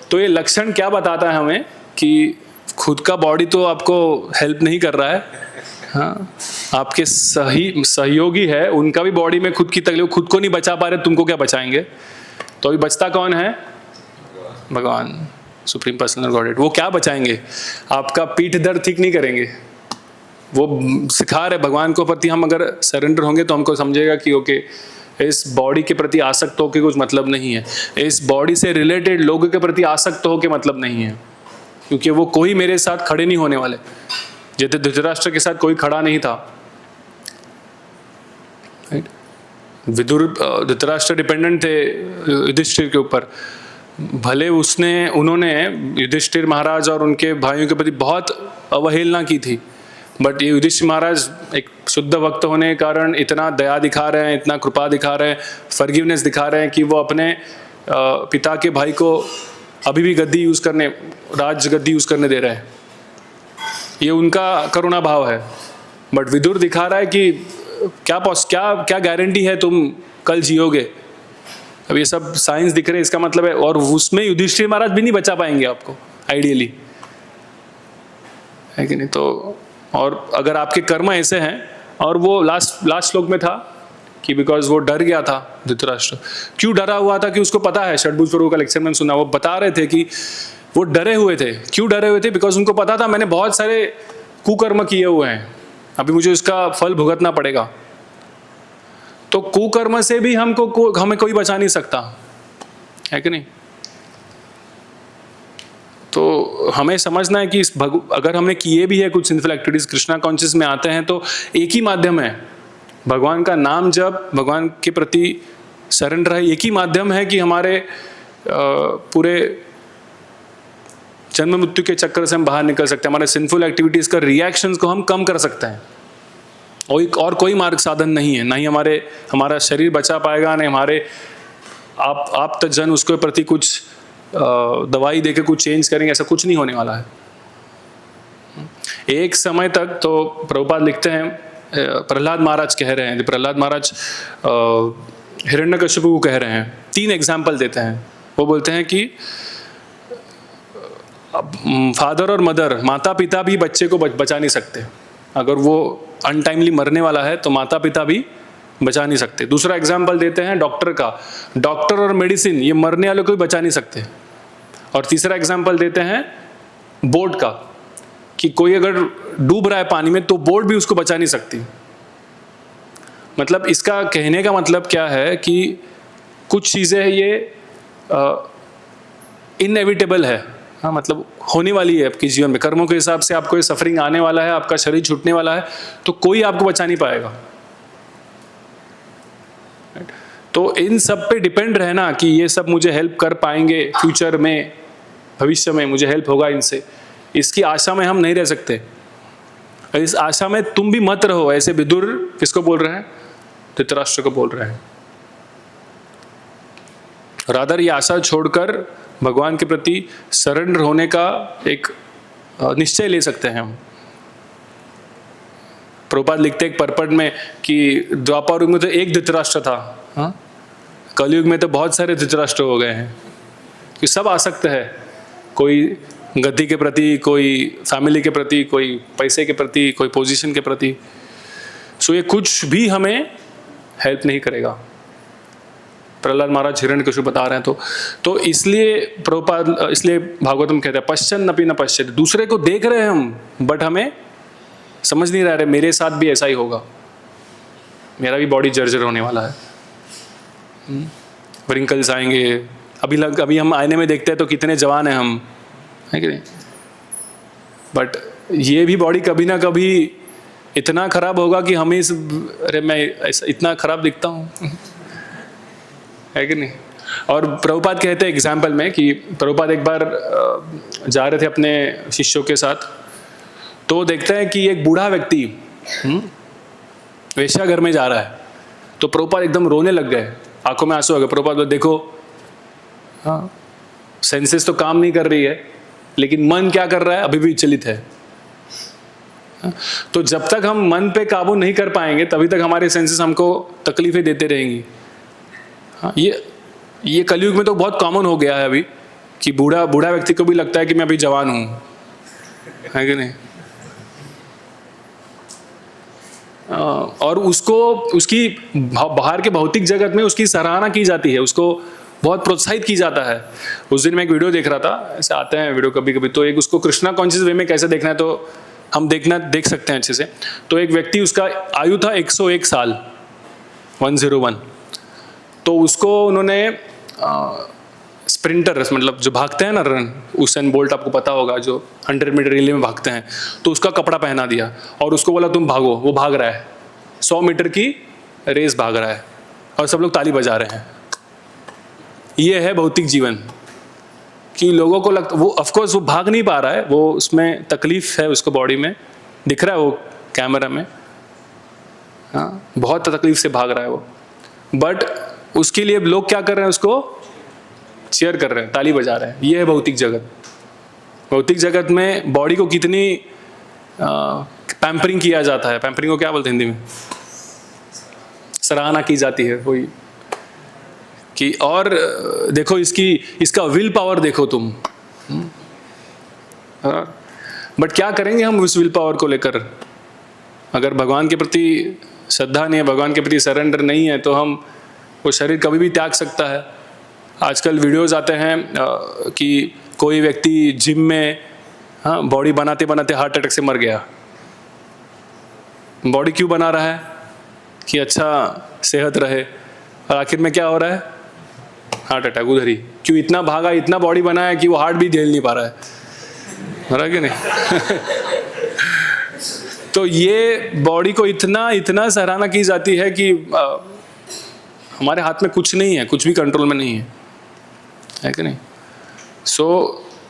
तो ये लक्षण क्या बताता है हमें कि खुद का बॉडी तो आपको हेल्प नहीं कर रहा है, हाँ, आपके सहयोगी है, उनका भी बॉडी में खुद की तकलीफ, खुद को नहीं बचा पा रहे, तुमको क्या बचाएंगे। तो अभी बचता कौन है? भगवान, सुप्रीम पर्सनल गॉडहेड। वो क्या बचाएंगे? आपका पीठ दर्द ठीक नहीं करेंगे, वो सिखा रहे भगवान को प्रति हम अगर सरेंडर होंगे तो हमको समझेगा कि ओके, इस बॉडी के प्रति आसक्त हो के कुछ मतलब नहीं है, इस बॉडी से रिलेटेड लोगों के प्रति आसक्त हो के मतलब नहीं है, क्योंकि वो कोई मेरे साथ खड़े नहीं होने वाले। जैसे धृतराष्ट्र के साथ कोई खड़ा नहीं था, विदुर धृतराष्ट्र डिपेंडेंट थे युधिष्ठिर के ऊपर, भले उन्होंने युधिष्ठिर महाराज और उनके भाइयों के प्रति बहुत अवहेलना की थी, बट ये युधिष्ठिर महाराज एक शुद्ध भक्त होने के कारण इतना दया दिखा रहे हैं, इतना कृपा दिखा रहे हैं, फॉरगिवनेस दिखा रहे हैं कि वो अपने पिता के भाई को अभी भी गद्दी यूज़ करने, राज गद्दी यूज़ करने दे रहे हैं। ये उनका करुणा भाव है। बट विदुर दिखा रहा है कि क्या क्या गारंटी है तुम कल जियोगे। अब ये सब साइंस दिख रहे हैं, इसका मतलब है, और उसमें युधिष्ठिर महाराज भी नहीं बचा पाएंगे आपको आइडियली, है कि नहीं। तो और अगर आपके कर्म ऐसे हैं, और वो लास्ट श्लोक में था कि बिकॉज वो डर गया था धृतराष्ट्र। क्यों डरा हुआ था? कि उसको पता है, षड्भुज प्रभु का लेक्चर में सुना, वो बता रहे थे कि वो डरे हुए थे। क्यों डरे हुए थे? बिकॉज उनको पता था मैंने बहुत सारे कुकर्म किए हुए हैं, अभी मुझे उसका फल भुगतना पड़ेगा। तो कुकर्म से भी हमें कोई बचा नहीं सकता, है कि नहीं। तो हमें समझना है कि अगर हमने किए भी है कुछ सिंफुल एक्टिविटीज, कृष्णा कॉन्शियस में आते हैं, तो एक ही माध्यम है, भगवान का नाम जप, भगवान के प्रति सरेंडर है, एक ही माध्यम है कि हमारे पूरे जन्म मृत्यु के चक्कर से हम बाहर निकल सकते हैं, हमारे सिंफुल एक्टिविटीज का रिएक्शंस को हम कम कर सकते हैं। और कोई मार्ग साधन नहीं है, ना ही हमारा शरीर बचा पाएगा, ना हमारे आप तक जन उसके प्रति कुछ दवाई देके कुछ चेंज करेंगे, ऐसा कुछ नहीं होने वाला है। एक समय तक तो प्रभुपाद लिखते हैं, प्रहलाद महाराज कह रहे हैं, प्रहलाद महाराज हिरण्यकशिपु को कह रहे हैं, 3 एग्जाम्पल देते हैं। वो बोलते हैं कि फादर और मदर, माता पिता भी बच्चे को बचा नहीं सकते। अगर वो अनटाइमली मरने वाला है तो माता पिता भी बचा नहीं सकते। दूसरा एग्जाम्पल देते हैं डॉक्टर का, डॉक्टर और मेडिसिन ये मरने वाले को भी बचा नहीं सकते। और तीसरा एग्जाम्पल देते हैं बोट का, कि कोई अगर डूब रहा है पानी में तो बोट भी उसको बचा नहीं सकती। मतलब इसका कहने का मतलब क्या है कि कुछ चीज़ें ये इनएविटेबल है, हाँ, मतलब होने वाली है आपके जीवन में, कर्मों के हिसाब से आपको ये सफरिंग आने वाला है, आपका शरीर छूटने वाला है, तो कोई आपको बचा नहीं पाएगा। तो इन सब पे डिपेंड रहना कि ये सब मुझे हेल्प कर पाएंगे फ्यूचर में, भविष्य में मुझे हेल्प होगा इनसे, इसकी आशा में हम नहीं रह सकते। इस आशा में तुम भी मत रहो। ऐसे विदुर किसको बोल रहे हैं? धृतराष्ट्र को बोल रहे हैं। रादर ये आशा छोड़कर भगवान के प्रति सरेंडर होने का एक निश्चय ले सकते हैं हम। प्रभुपाद लिखते एक परपट में कि द्वापर युग में तो एक धृतराष्ट्र था, हाँ, कलयुग में तो बहुत सारे धृतराष्ट्र हो गए हैं, कि सब आसक्त है, कोई गद्दी के प्रति, कोई फैमिली के प्रति, कोई पैसे के प्रति, कोई पोजीशन के प्रति। सो ये कुछ भी हमें हेल्प नहीं करेगा। प्रहलाद महाराज हिरण्यकशिपु बता रहे हैं, तो इसलिए प्रभुपाद, इसलिए भागवतम कहते हैं पश्चन अपि न पश्यति, दूसरे को देख रहे हैं हम, बट हमें समझ नहीं रहे मेरे साथ भी ऐसा ही होगा, मेरा भी बॉडी जर्जर होने वाला है, रिंकल्स आएंगे। अभी हम आईने में देखते हैं तो कितने जवान हैं हम, है कि नहीं, बट ये भी बॉडी कभी ना कभी इतना खराब होगा कि हमें अरे मैं ऐसा इतना खराब दिखता हूँ, है कि नहीं। और प्रभुपाद कहते हैं एग्जाम्पल में कि प्रभुपाद एक बार जा रहे थे अपने शिष्यों के साथ, तो देखते हैं कि एक बूढ़ा व्यक्ति वेश्या घर में जा रहा है। तो प्रभुपाद एकदम रोने लग गए, आंखों में आंसू आ गए। प्रभुपाद बोले देखो, हाँ, सेंसेस तो काम नहीं कर रही है, लेकिन मन क्या कर रहा है, अभी भी विचलित है। तो जब तक हम मन पे काबू नहीं कर पाएंगे तभी तक हमारे सेंसेस हमको तकलीफें देते रहेंगी। हाँ, ये कलयुग में तो बहुत कॉमन हो गया है अभी, कि बूढ़ा व्यक्ति को भी लगता है कि मैं अभी जवान हूँ, है कि नहीं। और उसको उसकी बाहर के भौतिक जगत में उसकी सराहना की जाती है, उसको बहुत प्रोत्साहित की जाता है। उस दिन मैं एक वीडियो देख रहा था, ऐसे आते हैं वीडियो कभी कभी, तो एक उसको कृष्णा कॉन्शियस वे में कैसे देखना है तो हम देख सकते हैं अच्छे से। तो एक व्यक्ति, उसका आयु था 101 साल, 101। तो उसको उन्होंने स्प्रिंटर, मतलब जो भागते हैं ना रन, उसेन बोल्ट आपको पता होगा, जो 100 मीटर रिले में भागते हैं, तो उसका कपड़ा पहना दिया और उसको बोला तुम भागो। वो भाग रहा है, 100 मीटर की रेस भाग रहा है और सब लोग ताली बजा रहे हैं। ये है भौतिक जीवन, कि लोगों को लगता, वो ऑफकोर्स वो भाग नहीं पा रहा है, वो उसमें तकलीफ है, उसको बॉडी में दिख रहा है वो कैमरा में, हाँ, बहुत तकलीफ से भाग रहा है वो, बट उसके लिए लोग क्या कर रहे हैं, उसको चीयर कर रहे हैं, ताली बजा रहे हैं। ये है भौतिक जगत। भौतिक जगत में बॉडी को कितनी पैम्परिंग किया जाता है। पैम्परिंग को क्या बोलते हैं हिंदी में? सराहना की जाती है वही कि, और देखो इसका विल पावर देखो तुम। बट क्या करेंगे हम उस विल पावर को लेकर? अगर भगवान के प्रति श्रद्धा नहीं है, भगवान के प्रति सरेंडर नहीं है, तो हम वो शरीर कभी भी त्याग सकता है। आजकल वीडियोस आते हैं कि कोई व्यक्ति जिम में बॉडी बनाते बनाते हार्ट अटैक से मर गया। बॉडी क्यों बना रहा है? कि अच्छा सेहत रहे, और आखिर में क्या हो रहा है? हार्ट अटैक उधर ही। क्यों? इतना भागा, इतना बॉडी बनाया कि वो हार्ट भी झेल नहीं पा रहा है। हो रहा कि नहीं? तो ये बॉडी को इतना सराहना की जाती है कि हमारे हाथ में कुछ नहीं है, कुछ भी कंट्रोल में नहीं है कि नहीं? सो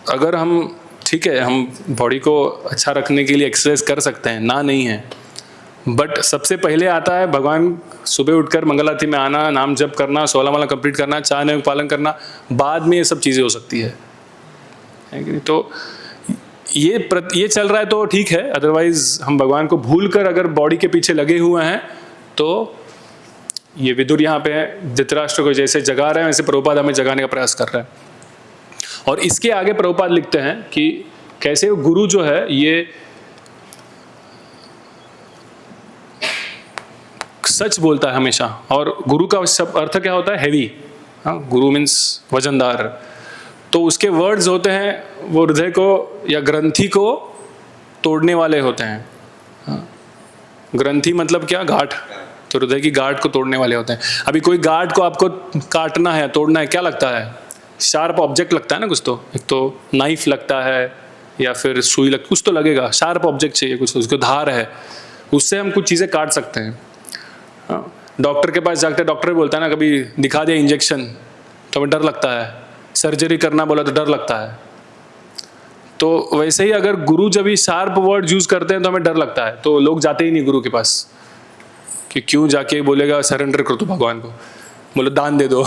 अगर हम, ठीक है, हम बॉडी को अच्छा रखने के लिए एक्सरसाइज कर सकते हैं, ना नहीं है, बट सबसे पहले आता है भगवान सुबह उठकर मंगल आरती में आना, नाम जप करना, 16 माला कंप्लीट करना, 4 नियम पालन करना, बाद में ये सब चीज़ें हो सकती है कि नहीं? तो ये चल रहा है तो ठीक है, अदरवाइज हम भगवान को भूल कर अगर बॉडी के पीछे लगे हुए हैं तो ये विदुर यहाँ पे धृतराष्ट्र को जैसे जगा रहे हैं वैसे प्रभुपाद हमें जगाने का प्रयास कर रहे हैं। और इसके आगे प्रभुपाद लिखते हैं कि कैसे गुरु जो है ये सच बोलता है हमेशा। और गुरु का अर्थ क्या होता है? हैवी। गुरु मीन्स वजनदार। तो उसके वर्ड्स होते हैं वो हृदय को या ग्रंथि को तोड़ने वाले होते हैं। ग्रंथि मतलब क्या? गांठ। तो हृदय की गांठ को तोड़ने वाले होते हैं। अभी कोई गांठ को आपको काटना है, तोड़ना है, क्या लगता है? शार्प ऑब्जेक्ट लगता है ना कुछ तो। एक तो नाइफ लगता है या फिर सुई लगता, कुछ तो लगेगा। शार्प ऑब्जेक्ट चाहिए कुछ, उसको धार है, उससे हम कुछ चीज़ें काट सकते हैं। डॉक्टर के पास जाते, डॉक्टर बोलता है ना कभी दिखा दिया इंजेक्शन तो हमें डर लगता है, सर्जरी करना बोला तो डर लगता है। तो वैसे ही अगर गुरु जब भी शार्प वर्ड यूज करते हैं तो हमें डर लगता है, तो लोग जाते ही नहीं गुरु के पास। कि क्यों जाके बोलेगा सरेंडर कर दो भगवान को, बोलो दान दे दो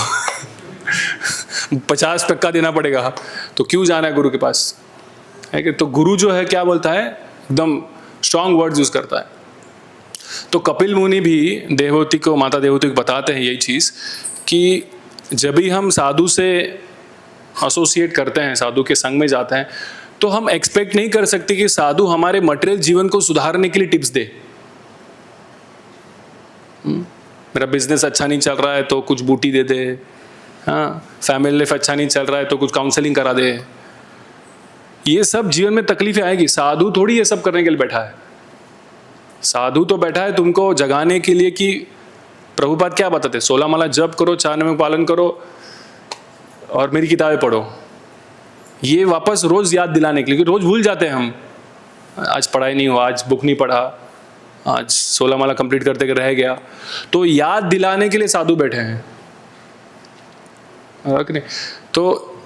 50% देना पड़ेगा, तो क्यों जाना है गुरु के पास? है कि? तो गुरु जो है क्या बोलता है? एकदम स्ट्रांग वर्ड्स यूज करता है। तो कपिल मुनि भी देवहूति को, माता देवहूति को बताते हैं यही चीज़ कि जब भी हम साधु से एसोसिएट करते हैं, साधु के संग में जाते हैं, तो हम एक्सपेक्ट नहीं कर सकते कि साधु हमारे मटेरियल जीवन को सुधारने के लिए टिप्स दे। मेरा बिजनेस अच्छा नहीं चल रहा है तो कुछ बूटी दे दे, फैमिली लाइफ अच्छा नहीं चल रहा है तो कुछ काउंसलिंग करा दे। ये सब जीवन में तकलीफें आएगी। साधु थोड़ी ये सब करने के लिए बैठा है। साधु तो बैठा है तुमको जगाने के लिए कि प्रभुपाद क्या बताते? 16 माला जप करो, 4 नियम पालन करो और मेरी किताबें पढ़ो। ये वापस रोज याद दिलाने के लिए, रोज भूल जाते हैं हम। आज पढ़ाई नहीं हुआ, आज बुक नहीं पढ़ा, आज 16 माला कंप्लीट करते रह गया। तो याद दिलाने के लिए साधु बैठे हैं। तो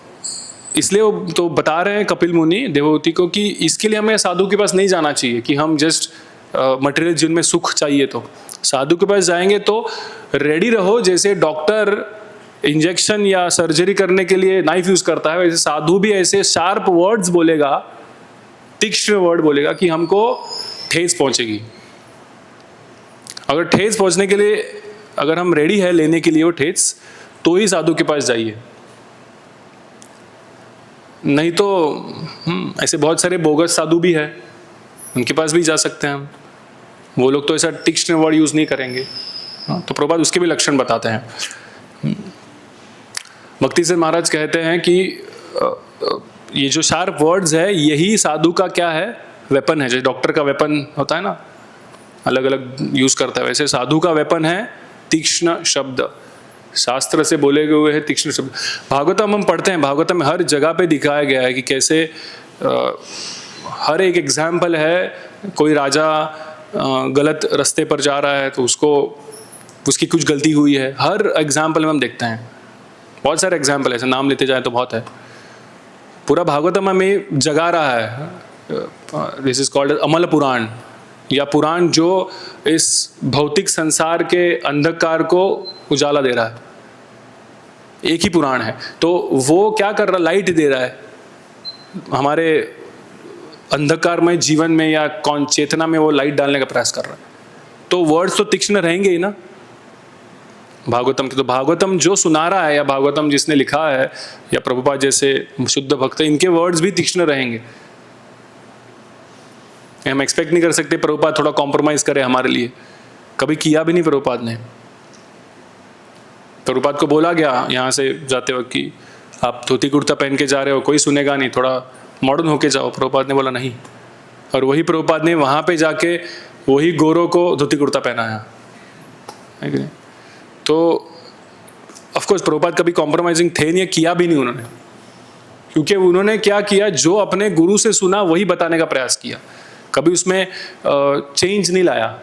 इसलिए वो तो बता रहे हैं कपिल मुनि देवहूति को कि इसके लिए हमें साधु के पास नहीं जाना चाहिए कि हम जस्ट मटेरियल जीवन में सुख चाहिए। तो साधु के पास जाएंगे तो रेडी रहो। जैसे डॉक्टर इंजेक्शन या सर्जरी करने के लिए नाइफ यूज करता है, वैसे साधु भी ऐसे शार्प वर्ड्स बोलेगा, तीक्ष्ण वर्ड बोलेगा कि हमको ठेस पहुंचेगी। अगर ठेस पहुंचने के लिए अगर हम रेडी है लेने के लिए वो ठेस, तो ही साधु के पास जाइए। नहीं तो ऐसे बहुत सारे बोगस साधु भी है, उनके पास भी जा सकते हैं हम। वो लोग तो ऐसा तीक्ष्ण वर्ड यूज नहीं करेंगे। तो प्रभुपाद उसके भी लक्षण बताते हैं। भक्ति से महाराज कहते हैं कि ये जो शार्प वर्ड्स है यही साधु का क्या है? वेपन है। जैसे डॉक्टर का वेपन होता है ना, अलग अलग यूज करता है, वैसे साधु का वेपन है तीक्ष्ण शब्द। शास्त्र से बोले हुए हैं तीक्ष्ण शब्द। भागवतम हम पढ़ते हैं, भागवतम में हर जगह पे दिखाया गया है कि कैसे हर एक एग्जाम्पल है। कोई राजा गलत रास्ते पर जा रहा है तो उसकी कुछ गलती हुई है। हर एग्जाम्पल में हम देखते हैं, बहुत सारे एग्जाम्पल ऐसे, नाम लेते जाए तो बहुत है। पूरा भागवतम हमें जगा रहा है। दिस इज कॉल्ड अमल पुराण, या पुराण जो इस भौतिक संसार के अंधकार को उजाला दे रहा है। एक ही पुराण है। तो वो क्या कर रहा, लाइट दे रहा है हमारे अंधकारमय जीवन में या कौन चेतना में, वो लाइट डालने का प्रयास कर रहा है। तो वर्ड्स तो तीक्ष्ण रहेंगे ही ना भागवतम के। तो भागवतम जो सुना रहा है या भागवतम जिसने लिखा है या प्रभुपाद जैसे शुद्ध भक्त, इनके वर्ड्स भी तीक्ष्ण रहेंगे। हम एक्सपेक्ट नहीं कर सकते प्रभुपाद थोड़ा कॉम्प्रोमाइज करे हमारे लिए, कभी किया भी नहीं प्रभुपाद ने। प्रभुपाद को बोला गया यहाँ से जाते वक्त कि आप धोती कुर्ता पहन के जा रहे हो, कोई सुनेगा नहीं, थोड़ा मॉडर्न होके जाओ। प्रभुपाद ने बोला नहीं, और वही प्रभुपाद ने वहाँ पे जाके वही गोरों को धोती कुर्ता पहनाया है कि नहीं। तो ऑफ कोर्स प्रभुपाद कभी कॉम्प्रोमाइजिंग थे नहीं, किया भी नहीं उन्होंने, क्योंकि उन्होंने क्या किया, जो अपने गुरु से सुना वही बताने का प्रयास किया, कभी उसमें चेंज नहीं लाया।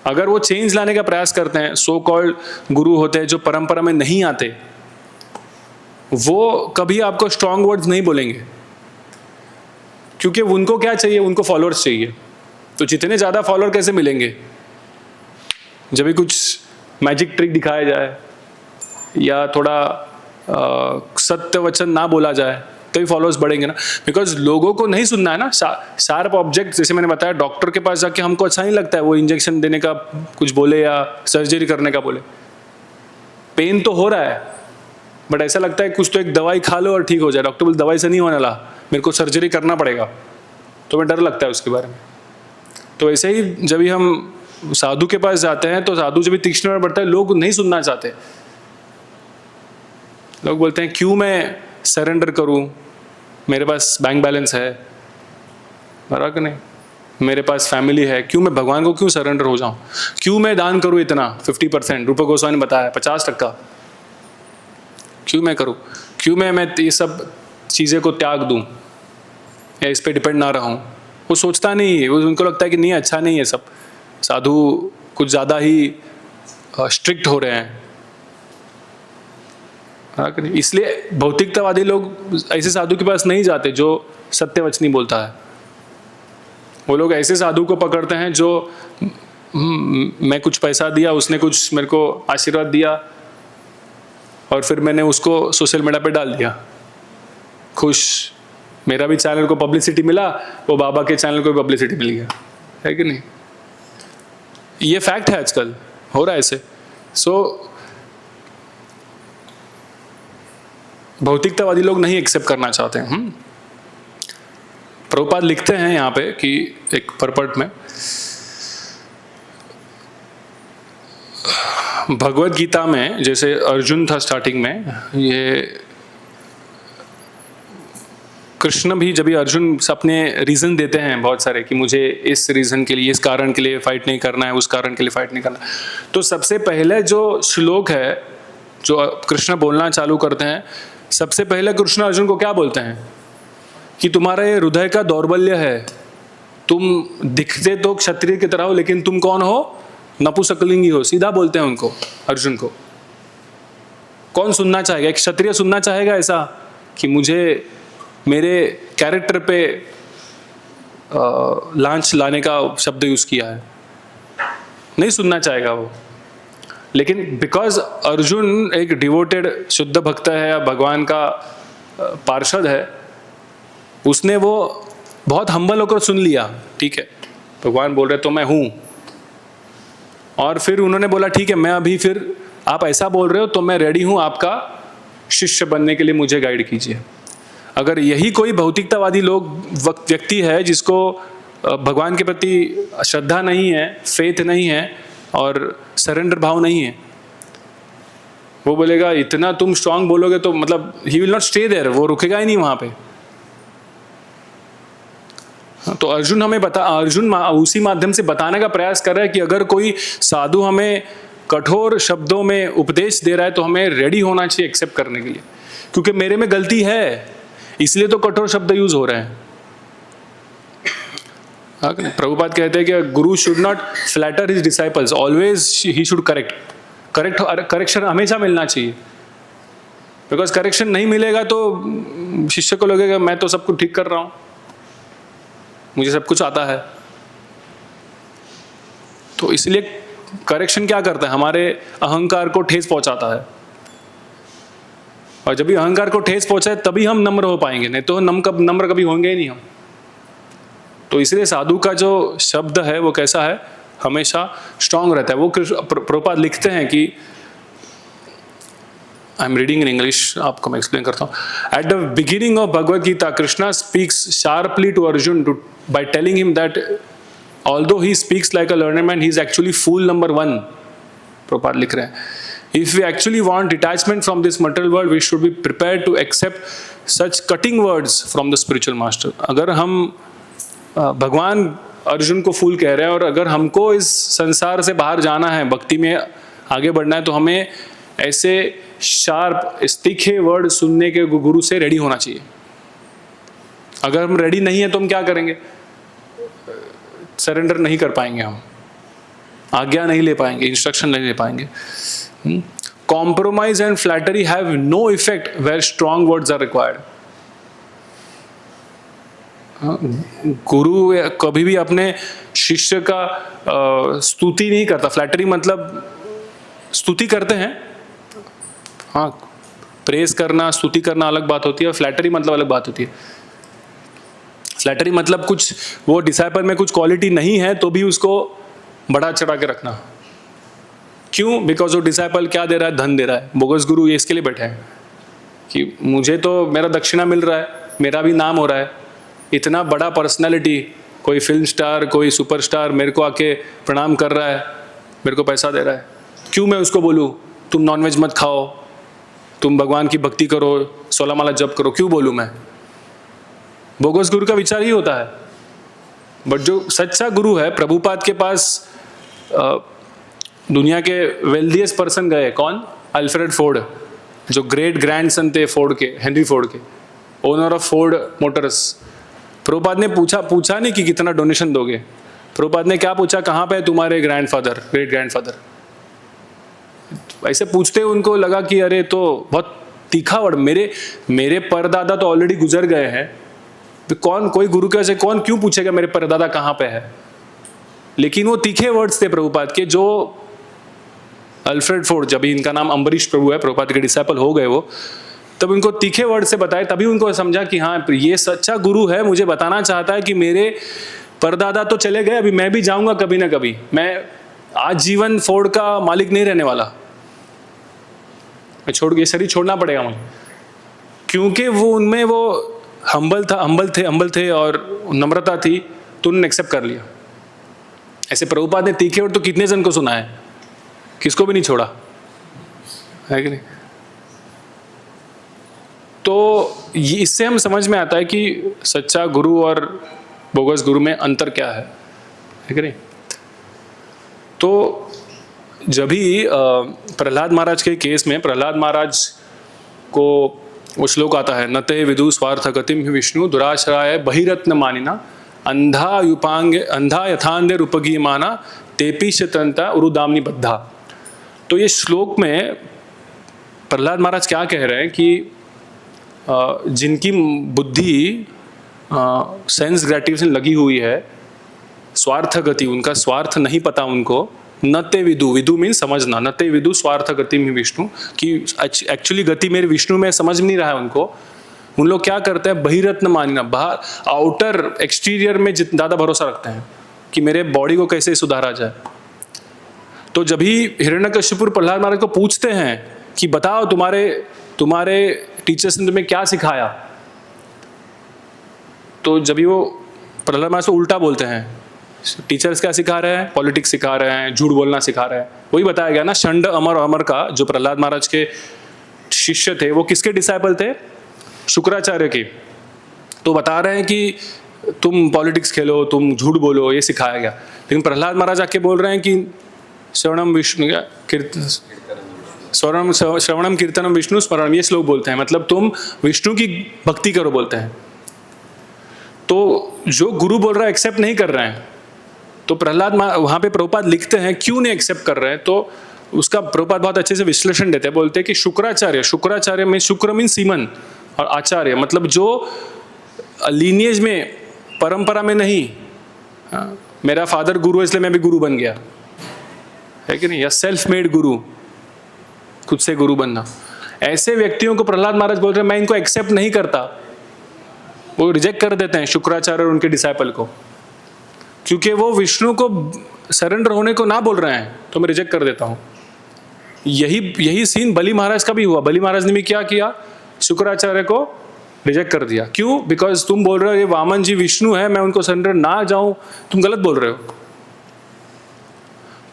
अगर वो चेंज लाने का प्रयास करते हैं, सो कॉल्ड गुरु होते हैं जो परंपरा में नहीं आते, वो कभी आपको स्ट्रॉन्ग वर्ड्स नहीं बोलेंगे, क्योंकि उनको क्या चाहिए, उनको फॉलोअर्स चाहिए। तो जितने ज़्यादा फॉलोअर कैसे मिलेंगे, जब भी कुछ मैजिक ट्रिक दिखाया जाए या थोड़ा सत्य वचन ना बोला जाए, तभी फॉलोअर्स बढ़ेंगे ना। बिकॉज लोगों को नहीं सुनना है ना शार्प ऑब्जेक्ट। जैसे मैंने बताया, डॉक्टर के पास जाके हमको अच्छा नहीं लगता है वो इंजेक्शन देने का कुछ बोले या सर्जरी करने का बोले। पेन तो हो रहा है, बट ऐसा लगता है कुछ तो एक दवाई खा लो और ठीक हो जाए। डॉक्टर बोले दवाई से नहीं होने वाला, मेरे को सर्जरी करना पड़ेगा, तो मैं डर लगता है उसके बारे में। तो ऐसे ही जब भी हम साधु के पास जाते हैं, तो साधु जब भी तीक्ष्ण बढ़ता है, लोग नहीं सुनना चाहते। लोग बोलते हैं क्यों मैं सरेंडर करूं, मेरे पास बैंक बैलेंस है, बराबर कि नहीं, मेरे पास फैमिली है, क्यों मैं भगवान को क्यों सरेंडर हो जाऊं, क्यों मैं दान करूं इतना 50%, रूप गोस्वामी ने बताया 50%, क्यों मैं करूं, क्यों मैं ये सब चीज़ें को त्याग दूं या इस पे डिपेंड ना रहूं। वो सोचता नहीं है, उनको लगता है कि नहीं अच्छा नहीं है, सब साधु कुछ ज़्यादा ही स्ट्रिक्ट हो रहे हैं। इसलिए भौतिकतावादी लोग ऐसे साधु के पास नहीं जाते जो सत्यवचनी बोलता है। वो लोग ऐसे साधु को पकड़ते हैं जो मैं कुछ पैसा दिया, उसने कुछ मेरे को आशीर्वाद दिया और फिर मैंने उसको सोशल मीडिया पे डाल दिया, खुश, मेरा भी चैनल को पब्लिसिटी मिला, वो बाबा के चैनल को भी पब्लिसिटी मिल गया, है कि नहीं। ये फैक्ट है, आजकल हो रहा है ऐसे। सो भौतिकतावादी लोग नहीं एक्सेप्ट करना चाहते हैं। प्रभुपाद लिखते हैं यहाँ पे कि एक परपट में, भगवत गीता में जैसे अर्जुन था स्टार्टिंग में, ये कृष्ण भी जब भी अर्जुन अपने रीज़न देते हैं बहुत सारे कि मुझे इस रीज़न के लिए, इस कारण के लिए फाइट नहीं करना है, उस कारण के लिए फाइट नहीं करना, तो सबसे पहले जो श्लोक है जो कृष्ण बोलना चालू करते हैं, सबसे पहले कृष्ण अर्जुन को क्या बोलते हैं कि तुम्हारा ये हृदय का दौर्बल्य है, तुम दिखते तो क्षत्रिय की तरह हो लेकिन तुम कौन हो, नपुंसकलिंगी हो। सीधा बोलते हैं उनको, अर्जुन को। कौन सुनना चाहेगा, एक क्षत्रिय सुनना चाहेगा ऐसा कि मुझे मेरे कैरेक्टर पे लांच लाने का शब्द यूज किया है, नहीं सुनना चाहेगा वो। लेकिन बिकॉज अर्जुन एक डिवोटेड शुद्ध भक्त है या भगवान का पार्षद है, उसने वो बहुत हम्बल होकर सुन लिया, ठीक है भगवान बोल रहे तो मैं हूँ, और फिर उन्होंने बोला ठीक है मैं अभी, फिर आप ऐसा बोल रहे हो तो मैं रेडी हूँ आपका शिष्य बनने के लिए, मुझे गाइड कीजिए। अगर यही कोई भौतिकतावादी लोग व्यक्ति है जिसको भगवान के प्रति श्रद्धा नहीं है, फेथ नहीं है और सरेंडर भाव नहीं है, वो बोलेगा इतना तुम स्ट्रांग बोलोगे तो मतलब ही विल नॉट स्टे देयर, वो रुकेगा ही नहीं वहां पे। तो अर्जुन हमें अर्जुन उसी माध्यम से बताने का प्रयास कर रहा है कि अगर कोई साधु हमें कठोर शब्दों में उपदेश दे रहा है तो हमें रेडी होना चाहिए एक्सेप्ट करने के लिए, क्योंकि मेरे में गलती है इसलिए तो कठोर शब्द यूज हो रहे हैं। प्रभुपाद कहते हैं कि गुरु should not flatter his disciples, always he should correction हमेशा मिलना चाहिए। बिकॉज करेक्शन नहीं मिलेगा तो शिष्य को लगेगा मैं तो सब कुछ ठीक कर रहा हूं, मुझे सब कुछ आता है। तो इसलिए करेक्शन क्या करता है, हमारे अहंकार को ठेस पहुंचाता है। और जब भी अहंकार को ठेस पहुंचाए तभी हम नम्र हो पाएंगे, नहीं तो नम्र कभी होंगे ही नहीं हम। तो इसलिए साधु का जो शब्द है वो कैसा है, हमेशा स्ट्रांग रहता है। वो प्रभुपाद लिखते हैं कि, I am reading in English, आपको मैं एक्सप्लेन करता हूँ। At the beginning of Bhagavad Gita Krishna speaks sharply to Arjuna by telling him that although he speaks like a learner man, he is actually fool number 1। Prabhupada लिख रहे हैं, if we actually want detachment from this material world we should be prepared to accept such cutting words from the spiritual master. अगर हम भगवान अर्जुन को फूल कह रहे हैं और अगर हमको इस संसार से बाहर जाना है, भक्ति में आगे बढ़ना है, तो हमें ऐसे शार्प तीखे वर्ड सुनने के गुरु से रेडी होना चाहिए। अगर हम रेडी नहीं है तो हम क्या करेंगे, सरेंडर नहीं कर पाएंगे, हम आज्ञा नहीं ले पाएंगे, इंस्ट्रक्शन नहीं ले पाएंगे। Compromise and flattery have no effect where strong words are required. गुरु कभी भी अपने शिष्य का स्तुति नहीं करता। फ्लैटरी मतलब स्तुति करते हैं, हाँ, प्रेस करना, स्तुति करना अलग बात होती है, और फ्लैटरी मतलब अलग बात होती है। फ्लैटरी मतलब कुछ वो डिसाइपल में कुछ क्वालिटी नहीं है तो भी उसको बढ़ा चढ़ा के रखना। क्यों? बिकॉज वो डिसाइपल क्या दे रहा है, धन दे रहा है। बोगस गुरु ये इसके लिए बैठे हैं कि मुझे तो मेरा दक्षिणा मिल रहा है, मेरा भी नाम हो रहा है। इतना बड़ा पर्सनालिटी, कोई फिल्म स्टार, कोई सुपरस्टार मेरे को आके प्रणाम कर रहा है, मेरे को पैसा दे रहा है, क्यों मैं उसको बोलूँ तुम नॉनवेज मत खाओ, तुम भगवान की भक्ति करो, 16 माला जप करो, क्यों बोलूँ मैं? बोगस गुरु का विचार ही होता है। बट जो सच्चा गुरु है, प्रभुपाद के पास दुनिया के वेल्दीएस्ट पर्सन गए, कौन? अल्फ्रेड फोर्ड, जो ग्रेट ग्रैंडसन थे फोर्ड के, हेनरी फोर्ड के, owner of Ford Motors. Prabhupada ने पूछा नहीं कि कितना डोनेशन दोगे। प्रभुपाद ने क्या पूछा, कहाँ पे है तुम्हारे ग्रैंडफादर, ग्रेट ग्रैंडफादर? ऐसे पूछते उनको लगा कि अरे तो बहुत तीखा वर्ड, मेरे परदादा तो ऑलरेडी गुजर गए हैं, तो कौन, कोई गुरु कैसे, कौन क्यों पूछेगा मेरे परदादा कहाँ पे है? लेकिन वो तीखे वर्ड्स थे प्रभुपाद के, जो अल्फ्रेड फोर्ड, जब इनका नाम अम्बरीश प्रभु है, प्रभुपाद के डिसाइपल हो गए वो, तब उनको तीखे वर्ड से बताए, तभी उनको समझा कि हाँ ये सच्चा गुरु है, मुझे बताना चाहता है कि मेरे परदादा तो चले गए, अभी मैं भी जाऊंगा कभी ना कभी, मैं आज जीवन फोर्ड का मालिक नहीं रहने वाला, मैं ये शरीर छोड़ना पड़ेगा मुझे। क्योंकि वो उनमें वो हम्बल थे और नम्रता थी, तो उन्होंने एक्सेप्ट कर लिया। ऐसे प्रभुपाद ने तीखे वर्ड तो कितने जन को सुना है, किसको भी नहीं छोड़ा है कि नहीं? तो इससे हम समझ में आता है कि सच्चा गुरु और बोगस गुरु में अंतर क्या है कि नहीं? तो जब भी प्रहलाद महाराज के केस में, प्रहलाद महाराज को वो श्लोक आता है, नते विदु स्वार्थ गतिम विष्णु दुराश्राय बहिरत्न मानिना अंधा यथांधे रूपगीयमाना तेपी शतंता उरुदामनी बद्धा। तो ये श्लोक में प्रहलाद महाराज क्या कह रहे हैं कि जिनकी बुद्धि सेंस ग्रेटिफिकेशन लगी हुई है, स्वार्थ गति, उनका स्वार्थ नहीं पता उनको, नते विदु, विदु मीन समझना, नते विदु स्वार्थ गति में विष्णु, कि एक्चुअली गति मेरे विष्णु में समझ नहीं रहा है उनको, उन लोग क्या करते हैं, बहिरत्न मानना, बाहर आउटर एक्सटीरियर में ज़्यादा भरोसा रखते हैं कि मेरे बॉडी को कैसे सुधारा जाए। तो जब ही हिरण्यकश्यप प्रहलाद महाराज को पूछते हैं कि बताओ तुम्हारे टीचर्स ने तुम्हें क्या सिखाया, तो जब भी वो प्रहलाद महाराज को उल्टा बोलते हैं, टीचर्स क्या सिखा रहे हैं, पॉलिटिक्स सिखा रहे हैं, झूठ बोलना सिखा रहे हैं। वही बताया गया ना, षंड अमर का जो प्रहलाद महाराज के शिष्य थे, वो किसके डिसाइपल थे, शुक्राचार्य के। तो बता रहे हैं कि तुम पॉलिटिक्स खेलो, तुम झूठ बोलो, ये सिखाया गया। लेकिन प्रहलाद महाराज आके बोल रहे हैं कि श्रवणम कीर्तनम विष्णु स्मरणम, ये श्लोक बोलते हैं, मतलब तुम विष्णु की भक्ति करो बोलते हैं। तो जो गुरु बोल रहा है एक्सेप्ट नहीं कर रहे हैं, तो प्रहलाद वहाँ पे प्रभुपाद लिखते हैं क्यों नहीं एक्सेप्ट कर रहे हैं, तो उसका प्रभुपाद बहुत अच्छे से विश्लेषण देते हैं। बोलते हैं कि शुक्राचार्य में, शुक्र मीन सीमन और आचार्य मतलब जो लीनिएज में, परंपरा में नहीं, मेरा फादर गुरु है इसलिए मैं भी गुरु बन गया, है कि नहीं, या सेल्फ मेड गुरु, खुद से गुरु बनना, ऐसे व्यक्तियों को प्रहलाद महाराज बोल रहे हैं मैं इनको एक्सेप्ट नहीं करता, वो रिजेक्ट कर देते हैं शुक्राचार्य और उनके डिसाइपल को, क्योंकि वो विष्णु को सरेंडर होने को ना बोल रहे हैं, तो मैं रिजेक्ट कर देता हूँ। यही सीन बलि महाराज का भी हुआ। बलि महाराज ने भी क्या किया, शुक्राचार्य को रिजेक्ट कर दिया। क्यों? बिकॉज तुम बोल रहे हो ये वामन जी विष्णु है, मैं उनको सरेंडर ना जाऊं, तुम गलत बोल रहे हो।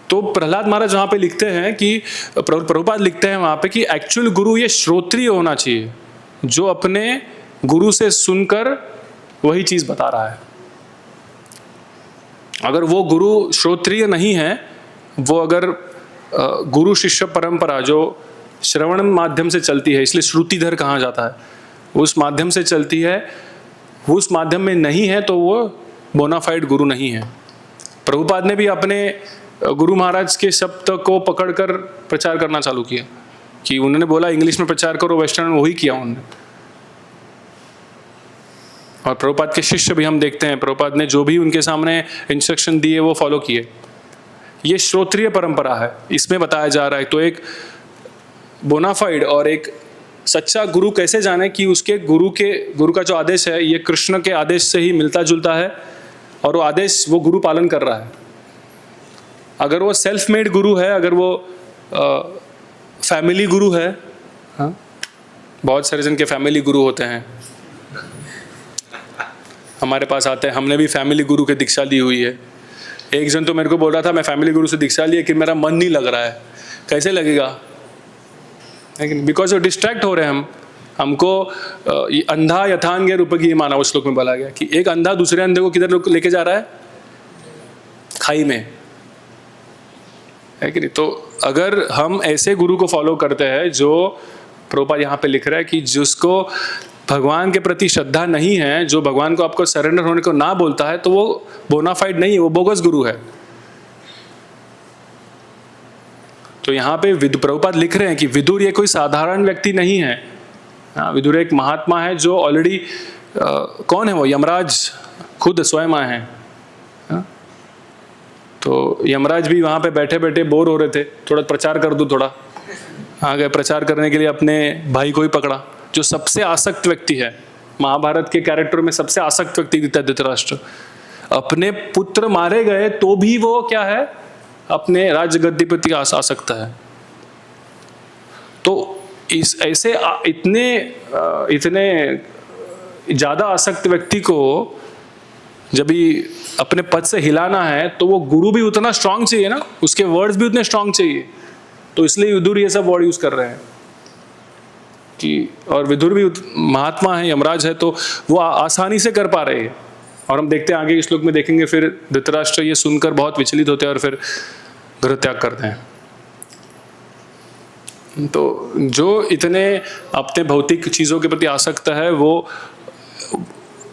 तो प्रहलाद महाराज वहां पे लिखते हैं कि प्रभुपाद लिखते हैं वहां पे कि एक्चुअल गुरु ये श्रोत्रिय होना चाहिए, जो अपने गुरु से सुनकर वही चीज बता रहा है। अगर वो गुरु श्रोत्रिय नहीं है, वो अगर गुरु शिष्य परंपरा जो श्रवण माध्यम से चलती है, इसलिए श्रुतिधर कहा जाता है, उस माध्यम से चलती है, उस माध्यम में नहीं है, तो वो बोनाफाइड गुरु नहीं है। प्रभुपाद ने भी अपने गुरु महाराज के शब्द को पकड़कर प्रचार करना चालू किया कि उन्होंने बोला इंग्लिश में प्रचार करो, वेस्टर्न में वही किया उन्होंने। और प्रभुपाद के शिष्य भी हम देखते हैं, प्रभुपाद ने जो भी उनके सामने इंस्ट्रक्शन दिए वो फॉलो किए। ये श्रोत्रिय परंपरा है, इसमें बताया जा रहा है। तो एक बोनाफाइड और एक सच्चा गुरु कैसे जाने कि उसके गुरु का जो आदेश है ये कृष्ण के आदेश से ही मिलता जुलता है, और वो आदेश वो गुरु पालन कर रहा है। अगर वो सेल्फ मेड गुरु है, अगर वो फैमिली गुरु है, हाँ, बहुत सारे जन के फैमिली गुरु होते हैं, हमारे पास आते हैं, हमने भी फैमिली गुरु की दीक्षा ली हुई है। एक जन तो मेरे को बोल रहा था मैं फैमिली गुरु से दीक्षा ली है कि मेरा मन नहीं लग रहा है। कैसे लगेगा? लेकिन बिकॉज वो डिस्ट्रैक्ट हो रहे हैं हमको अंधा यथांगे रूप की माना, उस श्लोक में बोला गया कि एक अंधा दूसरे अंधे को किधर लेके जा रहा है? खाई में, है कि नहीं? तो अगर हम ऐसे गुरु को फॉलो करते हैं, जो प्रभुपाद यहाँ पे लिख रहा है कि जिसको भगवान के प्रति श्रद्धा नहीं है, जो भगवान को आपको सरेंडर होने को ना बोलता है, तो वो बोनाफाइड नहीं है, वो बोगस गुरु है। तो यहाँ पे प्रभुपाद लिख रहे हैं कि विदुर ये कोई साधारण व्यक्ति नहीं है। हाँ, विदुर एक महात्मा है जो ऑलरेडी कौन है? वो यमराज खुद स्वयं आए हैं। हाँ? तो यमराज भी वहाँ पे बैठे बैठे बोर हो रहे थे, थोड़ा प्रचार कर दूं, थोड़ा आ गए प्रचार करने के लिए, अपने भाई को ही पकड़ा, जो सबसे आसक्त व्यक्ति है महाभारत के कैरेक्टर में, सबसे आसक्त व्यक्ति दिखता है धृतराष्ट्र। अपने पुत्र मारे गए तो भी वो क्या है? अपने राज्य गद्दी प्रति आसक्त है। तो इस ऐसे इतने ज्यादा आसक्त व्यक्ति को जब भी अपने पद से हिलाना है, तो वो गुरु भी उतना स्ट्रांग चाहिए ना, उसके वर्ड्स भी उतने स्ट्रांग चाहिए। तो इसलिए विदुर ये सब वर्ड यूज कर रहे हैं कि, और विदुर भी महात्मा है, यमराज है, तो वो आसानी से कर पा रहे हैं। और हम देखते हैं आगे इस श्लोक में देखेंगे, फिर धृतराष्ट्र ये सुनकर बहुत विचलित होते हैं और फिर गृह त्याग करते हैं। तो जो इतने अपने भौतिक चीज़ों के प्रति आसक्त है, वो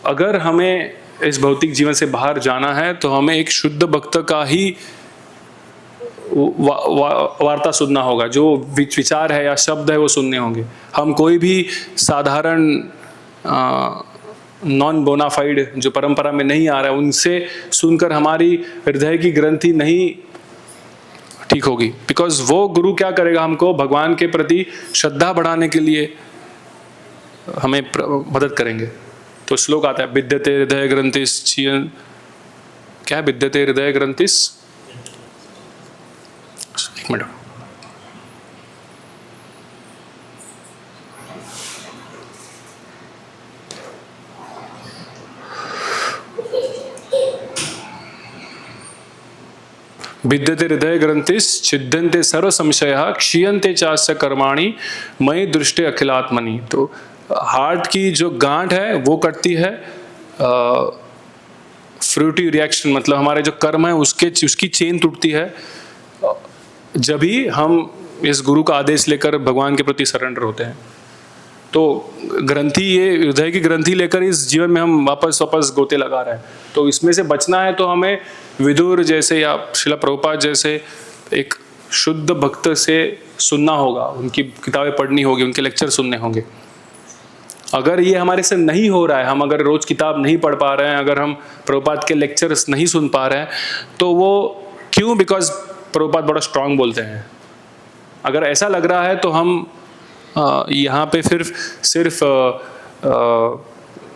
अगर हमें इस भौतिक जीवन से बाहर जाना है, तो हमें एक शुद्ध भक्त का ही वार्ता सुनना होगा, जो विचार है या शब्द है वो सुनने होंगे। हम कोई भी साधारण नॉन बोनाफाइड जो परंपरा में नहीं आ रहा है, उनसे सुनकर हमारी हृदय की ग्रंथि नहीं ठीक होगी। बिकॉज वो गुरु क्या करेगा? हमको भगवान के प्रति श्रद्धा बढ़ाने के लिए हमें मदद करेंगे। तो श्लोक आता है, विद्यते हृदय ग्रंथिस छियन, क्या है विद्यते हृदय ग्रंथिस? एक मिनट, विद्यते हृदय ग्रंथिस छिद्यन्ते सर्व संशयः क्षीयन्ते चास्य कर्माणि मयि दृष्टे अखिलात्मनि। तो हार्ट की जो गांठ है वो कटती है, फ्रूटी रिएक्शन मतलब हमारे जो कर्म है उसकी चेन टूटती है, जब भी हम इस गुरु का आदेश लेकर भगवान के प्रति सरेंडर होते हैं। तो ग्रंथि, ये हृदय की ग्रंथि लेकर इस जीवन में हम वापस गोते लगा रहे हैं। तो इसमें से बचना है तो हमें विदुर जैसे या श्रील प्रभुपाद जैसे एक शुद्ध भक्त से सुनना होगा, उनकी किताबें पढ़नी होगी, उनके लेक्चर सुनने होंगे। अगर ये हमारे से नहीं हो रहा है, हम अगर रोज किताब नहीं पढ़ पा रहे हैं, अगर हम प्रभुपाद के लेक्चर्स नहीं सुन पा रहे हैं, तो वो क्यों? बिकॉज प्रभुपाद बड़ा स्ट्रांग बोलते हैं। अगर ऐसा लग रहा है तो हम यहाँ पे सिर्फ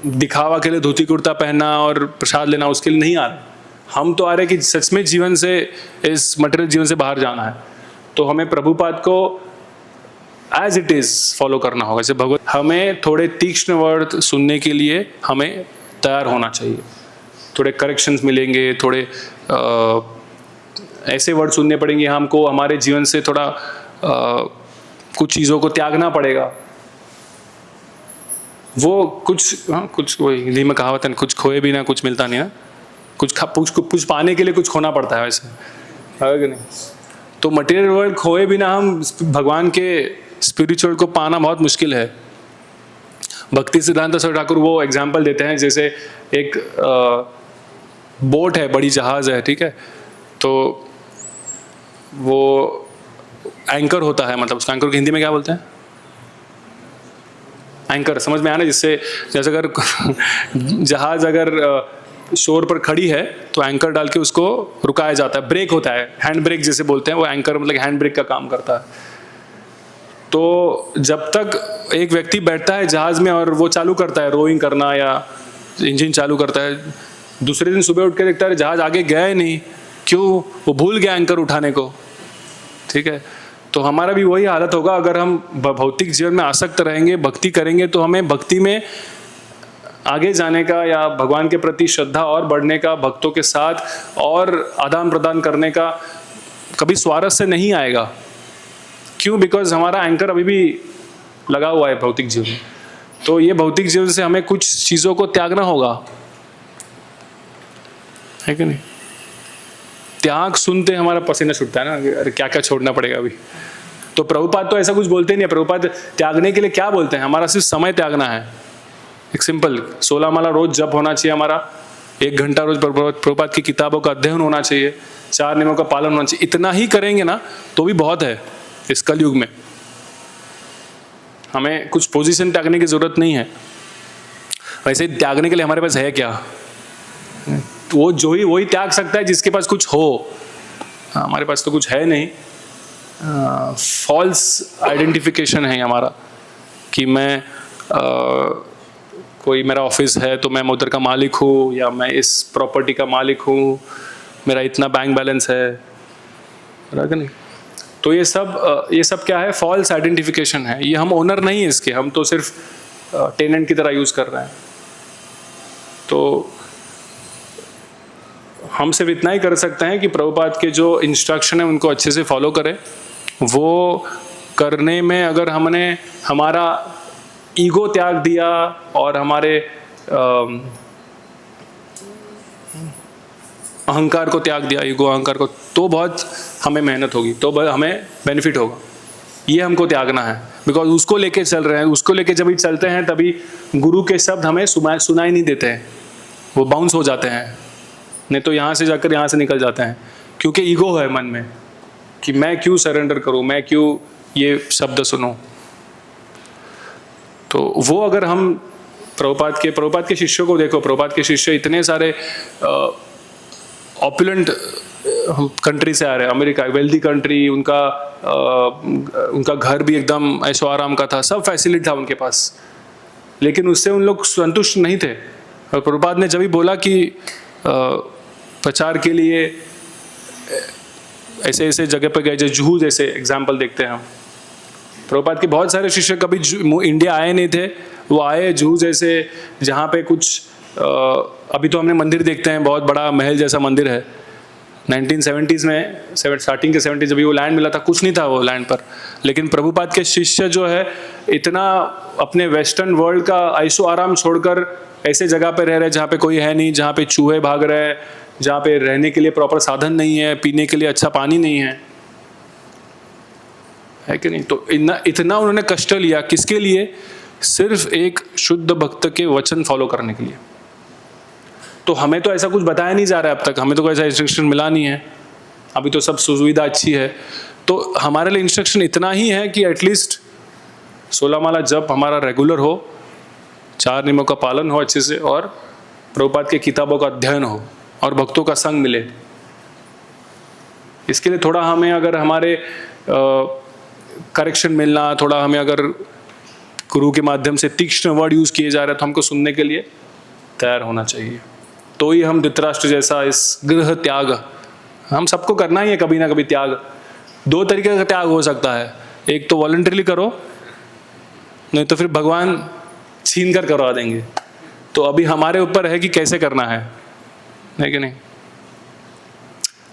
दिखावा के लिए धोती कुर्ता पहनना और प्रसाद लेना उसके लिए नहीं आ रहे। हम तो आ रहे कि सच में जीवन से, इस मटेरियल जीवन से बाहर जाना है। तो हमें प्रभुपाद को एज इट इज़ फॉलो करना होगा। जैसे भगवत, हमें थोड़े तीक्ष्ण वर्ड सुनने के लिए हमें तैयार होना चाहिए। थोड़े करेक्शंस मिलेंगे, थोड़े ऐसे वर्ड सुनने पड़ेंगे, हमको हमारे जीवन से थोड़ा कुछ चीज़ों को त्यागना पड़ेगा। वो कुछ वही हिंदी में कहावत है, कुछ खोए भी ना कुछ मिलता नहीं ना, कुछ पाने के लिए कुछ खोना पड़ता है, वैसे है कि नहीं। तो मटेरियल वर्ल्ड खोए बिना हम भगवान के स्पिरिचुअल को पाना बहुत मुश्किल है। भक्ति सिद्धांत सरस्वती ठाकुर वो एग्जाम्पल देते हैं, जैसे एक बोट है, बड़ी जहाज़ है, ठीक है, तो वो एंकर होता है, मतलब उसका एंकर को हिंदी में क्या बोलते हैं? एंकर समझ में आया ना, जिससे जैसे अगर जहाज़ अगर शोर पर खड़ी है तो एंकर डाल के उसको रुकाया जाता है। ब्रेक होता है, हैंड ब्रेक जैसे बोलते हैं, वो एंकर मतलब हैंड ब्रेक का काम करता है। तो जब तक एक व्यक्ति बैठता है जहाज़ में और वो चालू करता है रोइंग करना या इंजन चालू करता है, दूसरे दिन सुबह उठ के देखता है जहाज़ आगे गया ही नहीं, क्यों? वो भूल गया एंकर उठाने को, ठीक है। तो हमारा भी वही हालत होगा अगर हम भौतिक जीवन में आसक्त रहेंगे, भक्ति करेंगे, तो हमें भक्ति में आगे जाने का या भगवान के प्रति श्रद्धा और बढ़ने का, भक्तों के साथ और आदान प्रदान करने का कभी स्वारस्य नहीं आएगा। क्यों? बिकॉज हमारा एंकर अभी भी लगा हुआ है भौतिक जीवन में। तो ये भौतिक जीवन से हमें कुछ चीज़ों को त्यागना होगा, है कि नहीं। त्याग सुनते हमारा पसीना छूटता है ना, अरे क्या क्या छोड़ना पड़ेगा अभी। तो प्रभुपाद तो ऐसा कुछ बोलते नहीं है। प्रभुपाद त्यागने के लिए क्या बोलते हैं? हमारा सिर्फ समय त्यागना है। एक सिंपल 16 माला रोज जप होना चाहिए हमारा, 1 घंटा रोज प्रभुपाद की किताबों का अध्ययन होना चाहिए, 4 नियमों का पालन होना चाहिए। इतना ही करेंगे ना तो भी बहुत है इस कलयुग में। हमें कुछ पोजीशन त्यागने की जरूरत नहीं है। वैसे त्यागने के लिए हमारे पास है क्या? वो जो ही वही त्याग सकता है जिसके पास कुछ हो। हमारे पास तो कुछ है नहीं। फॉल्स आइडेंटिफिकेशन है हमारा कि मैं कोई मेरा ऑफिस है तो मैं उधर का मालिक हूँ, या मैं इस प्रॉपर्टी का मालिक हूँ, मेरा इतना बैंक बैलेंस है, नहीं। तो ये सब क्या है? फॉल्स आइडेंटिफिकेशन है। ये हम ओनर नहीं है इसके, हम तो सिर्फ टेनेंट की तरह यूज़ कर रहे हैं। तो हम सिर्फ इतना ही कर सकते हैं कि प्रभुपाद के जो इंस्ट्रक्शन है उनको अच्छे से फॉलो करें। वो करने में अगर हमने हमारा ईगो त्याग दिया और हमारे अहंकार को त्याग दिया, ईगो अहंकार को, तो बहुत हमें मेहनत होगी, तो हमें बेनिफिट होगा। ये हमको त्यागना है, बिकॉज उसको लेके चल रहे हैं। उसको लेके जब भी चलते हैं तभी गुरु के शब्द हमें सुनाई नहीं देते हैं, वो बाउंस हो जाते हैं। नहीं तो यहाँ से जाकर यहाँ से निकल जाते हैं, क्योंकि ईगो है मन में कि मैं क्यों सरेंडर करूँ, मैं क्यों ये शब्द सुनूं। तो वो अगर हम प्रभुपाद के शिष्यों को देखो, प्रभुपाद के शिष्य इतने सारे ऑपुलेंट कंट्री से आ रहे हैं, अमेरिका वेल्दी कंट्री, उनका घर भी एकदम ऐशो आराम का था, सब फैसिलिटी था उनके पास, लेकिन उससे उन लोग संतुष्ट नहीं थे। और प्रभुपाद ने जब भी बोला कि प्रचार के लिए ऐसे ऐसे जगह पर गए, जो जुहू जैसे एग्जाम्पल देखते हैं हम, प्रभुपाद के बहुत सारे शिष्य कभी इंडिया आए नहीं थे, वो आए जुहू जैसे, जहाँ पे कुछ अभी तो हमने मंदिर देखते हैं, बहुत बड़ा महल जैसा मंदिर है। 1970s में स्टार्टिंग के 70s जब वो लैंड मिला था, कुछ नहीं था वो लैंड पर, लेकिन प्रभुपाद के शिष्य जो है इतना अपने वेस्टर्न वर्ल्ड का ऐशो आराम छोड़कर ऐसे जगह पे रह रहे जहाँ पे कोई है नहीं, जहाँ पे चूहे भाग रहे हैं, जहाँ पे रहने के लिए प्रॉपर साधन नहीं है, पीने के लिए अच्छा पानी नहीं है कि नहीं। तो इतना उन्होंने कष्ट लिया, किसके लिए? सिर्फ एक शुद्ध भक्त के वचन फॉलो करने के लिए। तो हमें तो ऐसा कुछ बताया नहीं जा रहा है अब तक, हमें तो कोई ऐसा इंस्ट्रक्शन मिला नहीं है। अभी तो सब सुविधा अच्छी है, तो हमारे लिए इंस्ट्रक्शन इतना ही है कि एटलीस्ट 16 माला जप हमारा रेगुलर हो, 4 नियमों का पालन हो अच्छे से, और प्रभुपाद के किताबों का अध्ययन हो, और भक्तों का संग मिले। इसके लिए थोड़ा हमें अगर हमारे करेक्शन मिलना, थोड़ा हमें अगर गुरु के माध्यम से तीक्ष्ण वर्ड यूज़ किए जा रहे हैं तो हमको सुनने के लिए तैयार होना चाहिए। तो ही हम धृतराष्ट्र जैसा इस गृह त्याग, हम सबको करना ही है कभी ना कभी त्याग। दो तरीके का त्याग हो सकता है, एक तो वॉलंटरीली करो, नहीं तो फिर भगवान छीन कर करवा देंगे। तो अभी हमारे ऊपर है कि कैसे करना है कि नहीं।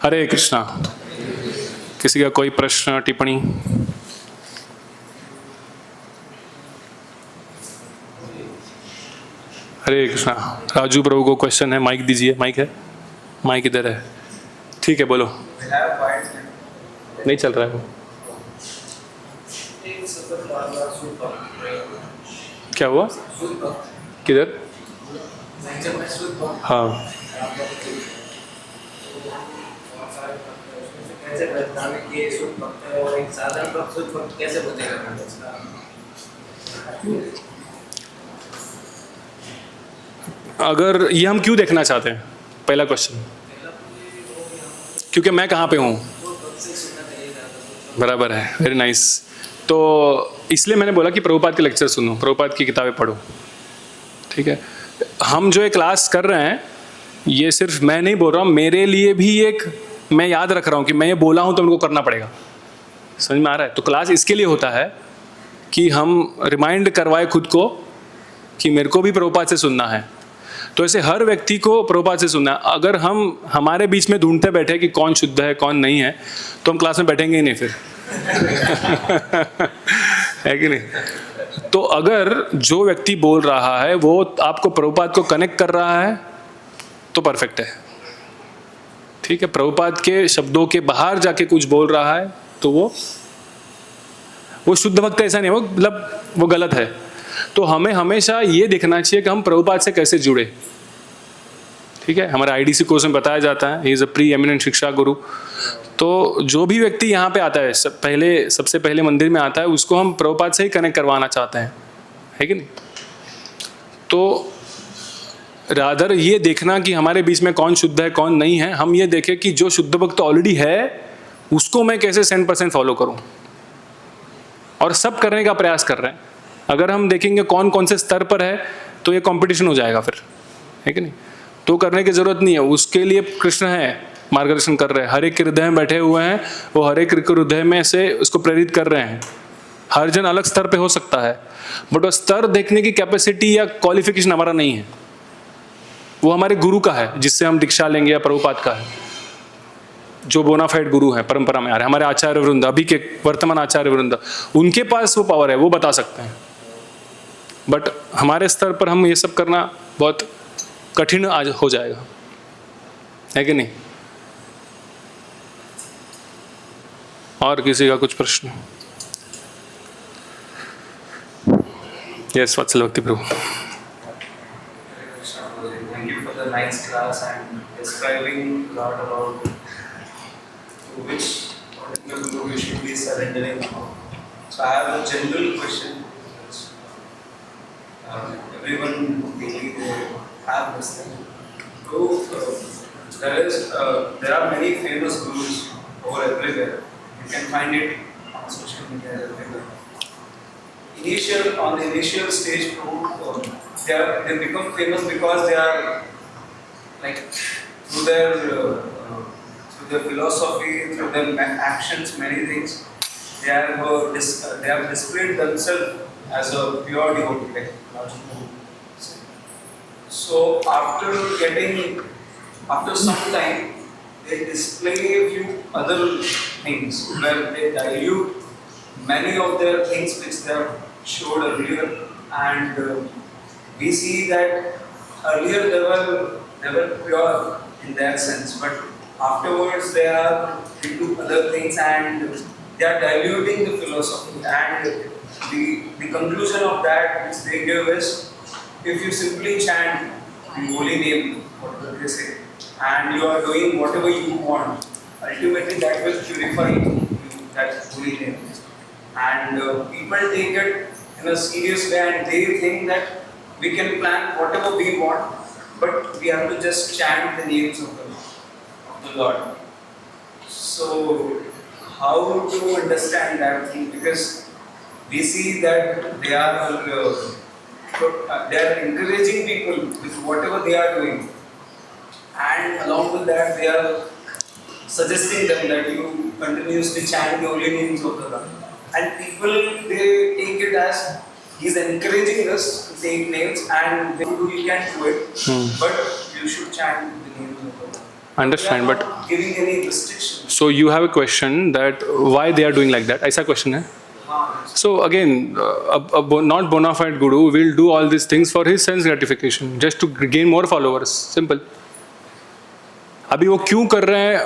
हरे कृष्णा। किसी का कोई प्रश्न टिप्पणी? हरे कृष्णा। राजू प्रभु को क्वेश्चन है, माइक दीजिए। माइक है? माइक इधर है। ठीक है, बोलो। नहीं चल रहा है वो। क्या हुआ? किधर? हाँ, अगर ये हम क्यों देखना चाहते हैं, पहला क्वेश्चन, क्योंकि मैं कहाँ पे हूँ। बराबर है, वेरी नाइस। तो इसलिए मैंने बोला कि प्रभुपाद के लेक्चर सुनो, प्रभुपाद की किताबें पढ़ो, ठीक है। हम जो ये क्लास कर रहे हैं, ये सिर्फ मैं नहीं बोल रहा हूँ, मेरे लिए भी एक, मैं याद रख रहा हूँ कि मैं ये बोला हूँ तो उनको करना पड़ेगा। समझ में आ रहा है? तो क्लास इसके लिए होता है कि हम रिमाइंड करवाए खुद को कि मेरे को भी प्रभुपाद से सुनना है। तो ऐसे हर व्यक्ति को प्रभुपाद से सुनना है। अगर हम हमारे बीच में ढूंढते बैठे कि कौन शुद्ध है कौन नहीं है, तो हम क्लास में बैठेंगे ही नहीं फिर। है कि नहीं? तो अगर जो व्यक्ति बोल रहा है वो आपको प्रभुपाद को कनेक्ट कर रहा है तो परफेक्ट है, ठीक है। प्रभुपाद के शब्दों के बाहर जाके कुछ बोल रहा है तो वो शुद्ध भक्त ऐसा नहीं, वो मतलब वो गलत है। तो हमें हमेशा ये देखना चाहिए कि हम प्रभुपाद से कैसे जुड़े, ठीक है। हमारे आईडीसी कोर्स में बताया जाता है, he is a pre eminent शिक्षा गुरु। तो जो भी व्यक्ति यहाँ पे आता है, सबसे पहले मंदिर में आता है, उसको हम प्रभुपाद से ही कनेक्ट करवाना चाहते हैं, है कि नहीं। तो रादर ये देखना कि हमारे बीच में कौन शुद्ध है कौन नहीं है, हम ये देखें कि जो शुद्ध भक्त ऑलरेडी है उसको मैं कैसे 100% फॉलो करूं, और सब करने का प्रयास कर रहे हैं। अगर हम देखेंगे कौन कौन से स्तर पर है तो ये कंपटीशन हो जाएगा फिर, है कि नहीं। तो करने की जरूरत नहीं है, उसके लिए कृष्ण है, मार्गदर्शन कर रहे हैं। हर एक के हृदय में बैठे हुए हैं, वो हर एक हृदय में से उसको प्रेरित कर रहे हैं। हर जन अलग स्तर पे हो सकता है, बट वो स्तर देखने की कैपेसिटी या क्वालिफिकेशन हमारा नहीं है, वो हमारे गुरु का है जिससे हम दीक्षा लेंगे, या प्रभुपाद का है, जो बोनाफाइड गुरु है, परंपरा में आ रहे हैं। हमारे आचार्य वृंद, अभी के वर्तमान आचार्य वृंद, उनके पास वो पावर है, वो बता सकते हैं। बट हमारे स्तर पर हम ये सब करना बहुत कठिन आज हो जाएगा, है कि नहीं। और किसी का कुछ प्रश्न? यस, वत्सल भक्ति प्रभु। Thank you for the nice class and describing a lot about to which particular guru we should be surrendering. So I have a general question. Everyone daily they have this thing. So there are many famous gurus over everywhere. You can find it on social media everywhere. On the initial stage, they become famous because they are like through their philosophy, through their actions, many things. They have displayed themselves as a pure devotee, like logical. So after some time, they display a few other things where they dilute many of their things which they have showed earlier, and we see that earlier they were pure in that sense, but afterwards they are into other things and they are diluting the philosophy. And the conclusion of that which they give is, if you simply chant the holy name, whatever they say, and you are doing whatever you want, ultimately that will purify you, that holy name. And people take it in a serious way and they think that we can plan whatever we want, but we have to just chant the names of the Lord. So how to understand that thing, because we see that they are encouraging people with whatever they are doing, and along with that they are suggesting them that you continuously chant the holy names of the Lord, and people they take it as he's encouraging us to take names, and they do, you can do it, but you should chant the names of the Lord. Understand, but Giving any restrictions. So you have a question that why they are doing like that, ऐसा question है. So again, not bona fide guru will do all these things for his sense gratification, just to gain more followers. Simple. अभी वो क्यों कर रहे हैं?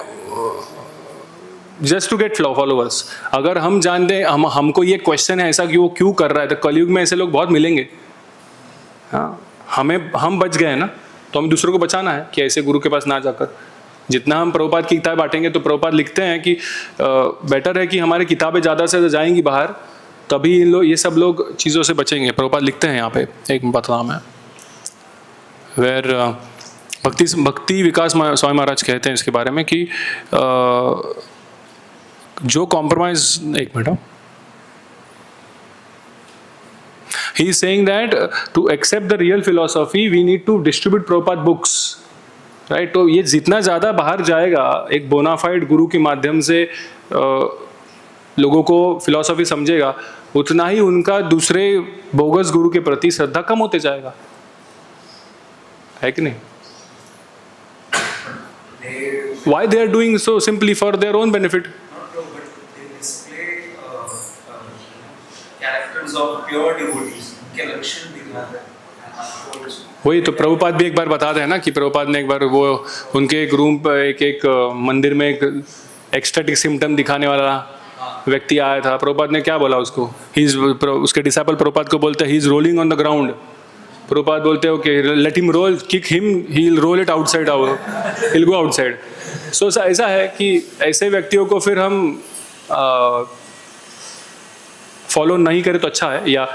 Just to get followers. अगर हम जानते हैं, हमको ये क्वेश्चन है ऐसा कि वो क्यों कर रहा है, तो कलयुग में ऐसे लोग बहुत मिलेंगे. हाँ, हम बच गए ना, तो हम दूसरों को बचाना है कि ऐसे गुरु के पास ना जाकर. जितना हम प्रभुपाद की किताब बांटेंगे, तो प्रभुपाद लिखते हैं कि बेटर है कि हमारी किताबें ज़्यादा से ज़्यादा जाएंगी बाहर, तभी ये सब लोग चीज़ों से बचेंगे. प्रभुपाद लिखते हैं यहाँ पे एक बतलाम है, वेर भक्ति विकास स्वामी महाराज कहते हैं इसके बारे में कि जो कॉम्प्रोमाइज, एक minute, he is saying that to accept the real philosophy we need to distribute Prabhupada books, right? तो ये जितना ज़्यादा बाहर जाएगा एक बोनाफाइड गुरु के माध्यम से लोगों को फिलॉसफी समझेगा, उतना ही उनका दूसरे बोगस गुरु के प्रति श्रद्धा कम होते जाएगा, है कि नहीं? Why they are doing so? Simply for their own benefit. Not true, but they display characters of pure devotees. उनके लक्षण दिखाते हैं. वही तो प्रभुपाद भी एक बार बताते हैं ना कि प्रभुपाद ने एक बार वो उनके एक रूम पर एक मंदिर में एक एक्सटेटिक सिम्टम दिखाने वाला व्यक्ति आया था. प्रभुपाद ने क्या बोला उसको? उसके डिसाइपल प्रभुपाद को बोलते हैं he is rolling on the ground. Prabhupada बोलते हो कि let him roll, kick him, he will roll it outside, he will go outside. So ऐसा है कि ऐसे व्यक्तियों को फिर हम फॉलो नहीं करें तो अच्छा है, या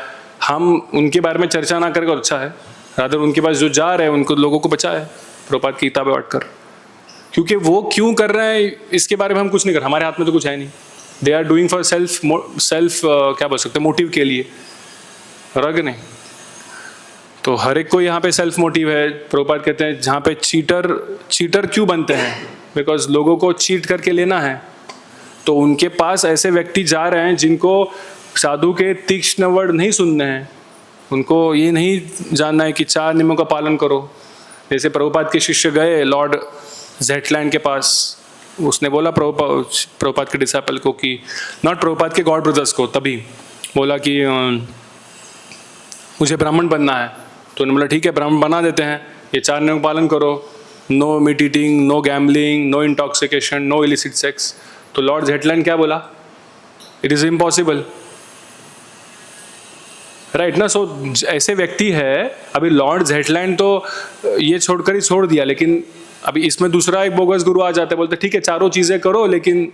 हम उनके बारे में चर्चा ना करें तो अच्छा है. रादर उनके पास जो जा रहे हैं उनको लोगों को बचाए प्रभुपाद की किताबें बांट कर, क्योंकि वो क्यों कर रहे हैं इसके बारे में हम कुछ नहीं कर, हमारे हाथ में तो कुछ है नहीं. They are doing for self क्या बोल सकते हैं, मोटिव के लिए, रग नहीं. तो हर एक को यहाँ पे सेल्फ मोटिव है. प्रभुपाद कहते हैं जहाँ पे चीटर क्यों बनते हैं, बिकॉज लोगों को चीट करके लेना है. तो उनके पास ऐसे व्यक्ति जा रहे हैं जिनको साधु के तीक्ष्ण वर्ड नहीं सुनने हैं, उनको ये नहीं जानना है कि 4 नियमों का पालन करो. जैसे प्रभुपाद के शिष्य गए लॉर्ड जेटलैंड के पास, उसने बोला प्रभुपाद के डिसाइपल को कि, नॉट प्रभुपाद के गॉड ब्रदर्स को, तभी बोला कि मुझे ब्राह्मण बनना है. तो उन्होंने बोला ठीक है ब्राह्मण बना देते हैं, ये 4 नियम का पालन करो, no meat eating, no gambling, no intoxication, no illicit sex. तो लॉर्ड जेटलैंड क्या बोला? इट इज़ इम्पॉसिबल, राइट ना. सो ऐसे व्यक्ति है, अभी लॉर्ड जेटलैंड तो ये छोड़कर ही छोड़ दिया, लेकिन अभी इसमें दूसरा एक बोगस गुरु आ जाता है, बोलते ठीक है 4 चीज़ें करो, लेकिन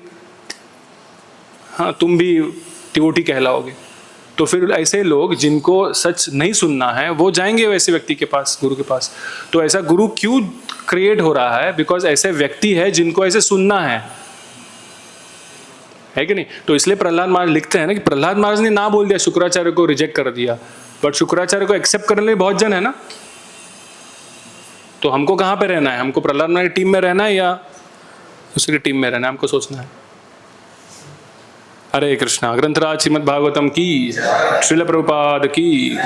हाँ तुम भी डिवोटी कहलाओगे. तो फिर ऐसे लोग जिनको सच नहीं सुनना है वो जाएंगे वैसे व्यक्ति के पास, गुरु के पास. तो ऐसा गुरु क्यों क्रिएट हो रहा है? बिकॉज ऐसे व्यक्ति है जिनको ऐसे सुनना है कि नहीं. तो इसलिए प्रहलाद महाराज लिखते हैं ना कि प्रहलाद महाराज ने ना बोल दिया, शुक्राचार्य को रिजेक्ट कर दिया, बट शुक्राचार्य को एक्सेप्ट करने लिए बहुत जन है ना. तो हमको कहाँ पे रहना है? हमको प्रहलाद महाराज की टीम में रहना है या दूसरी टीम में रहना है? हमको सोचना है. हरे कृष्णा. ग्रंथराज श्रीमद् भागवतम की, श्रील प्रभुपाद की.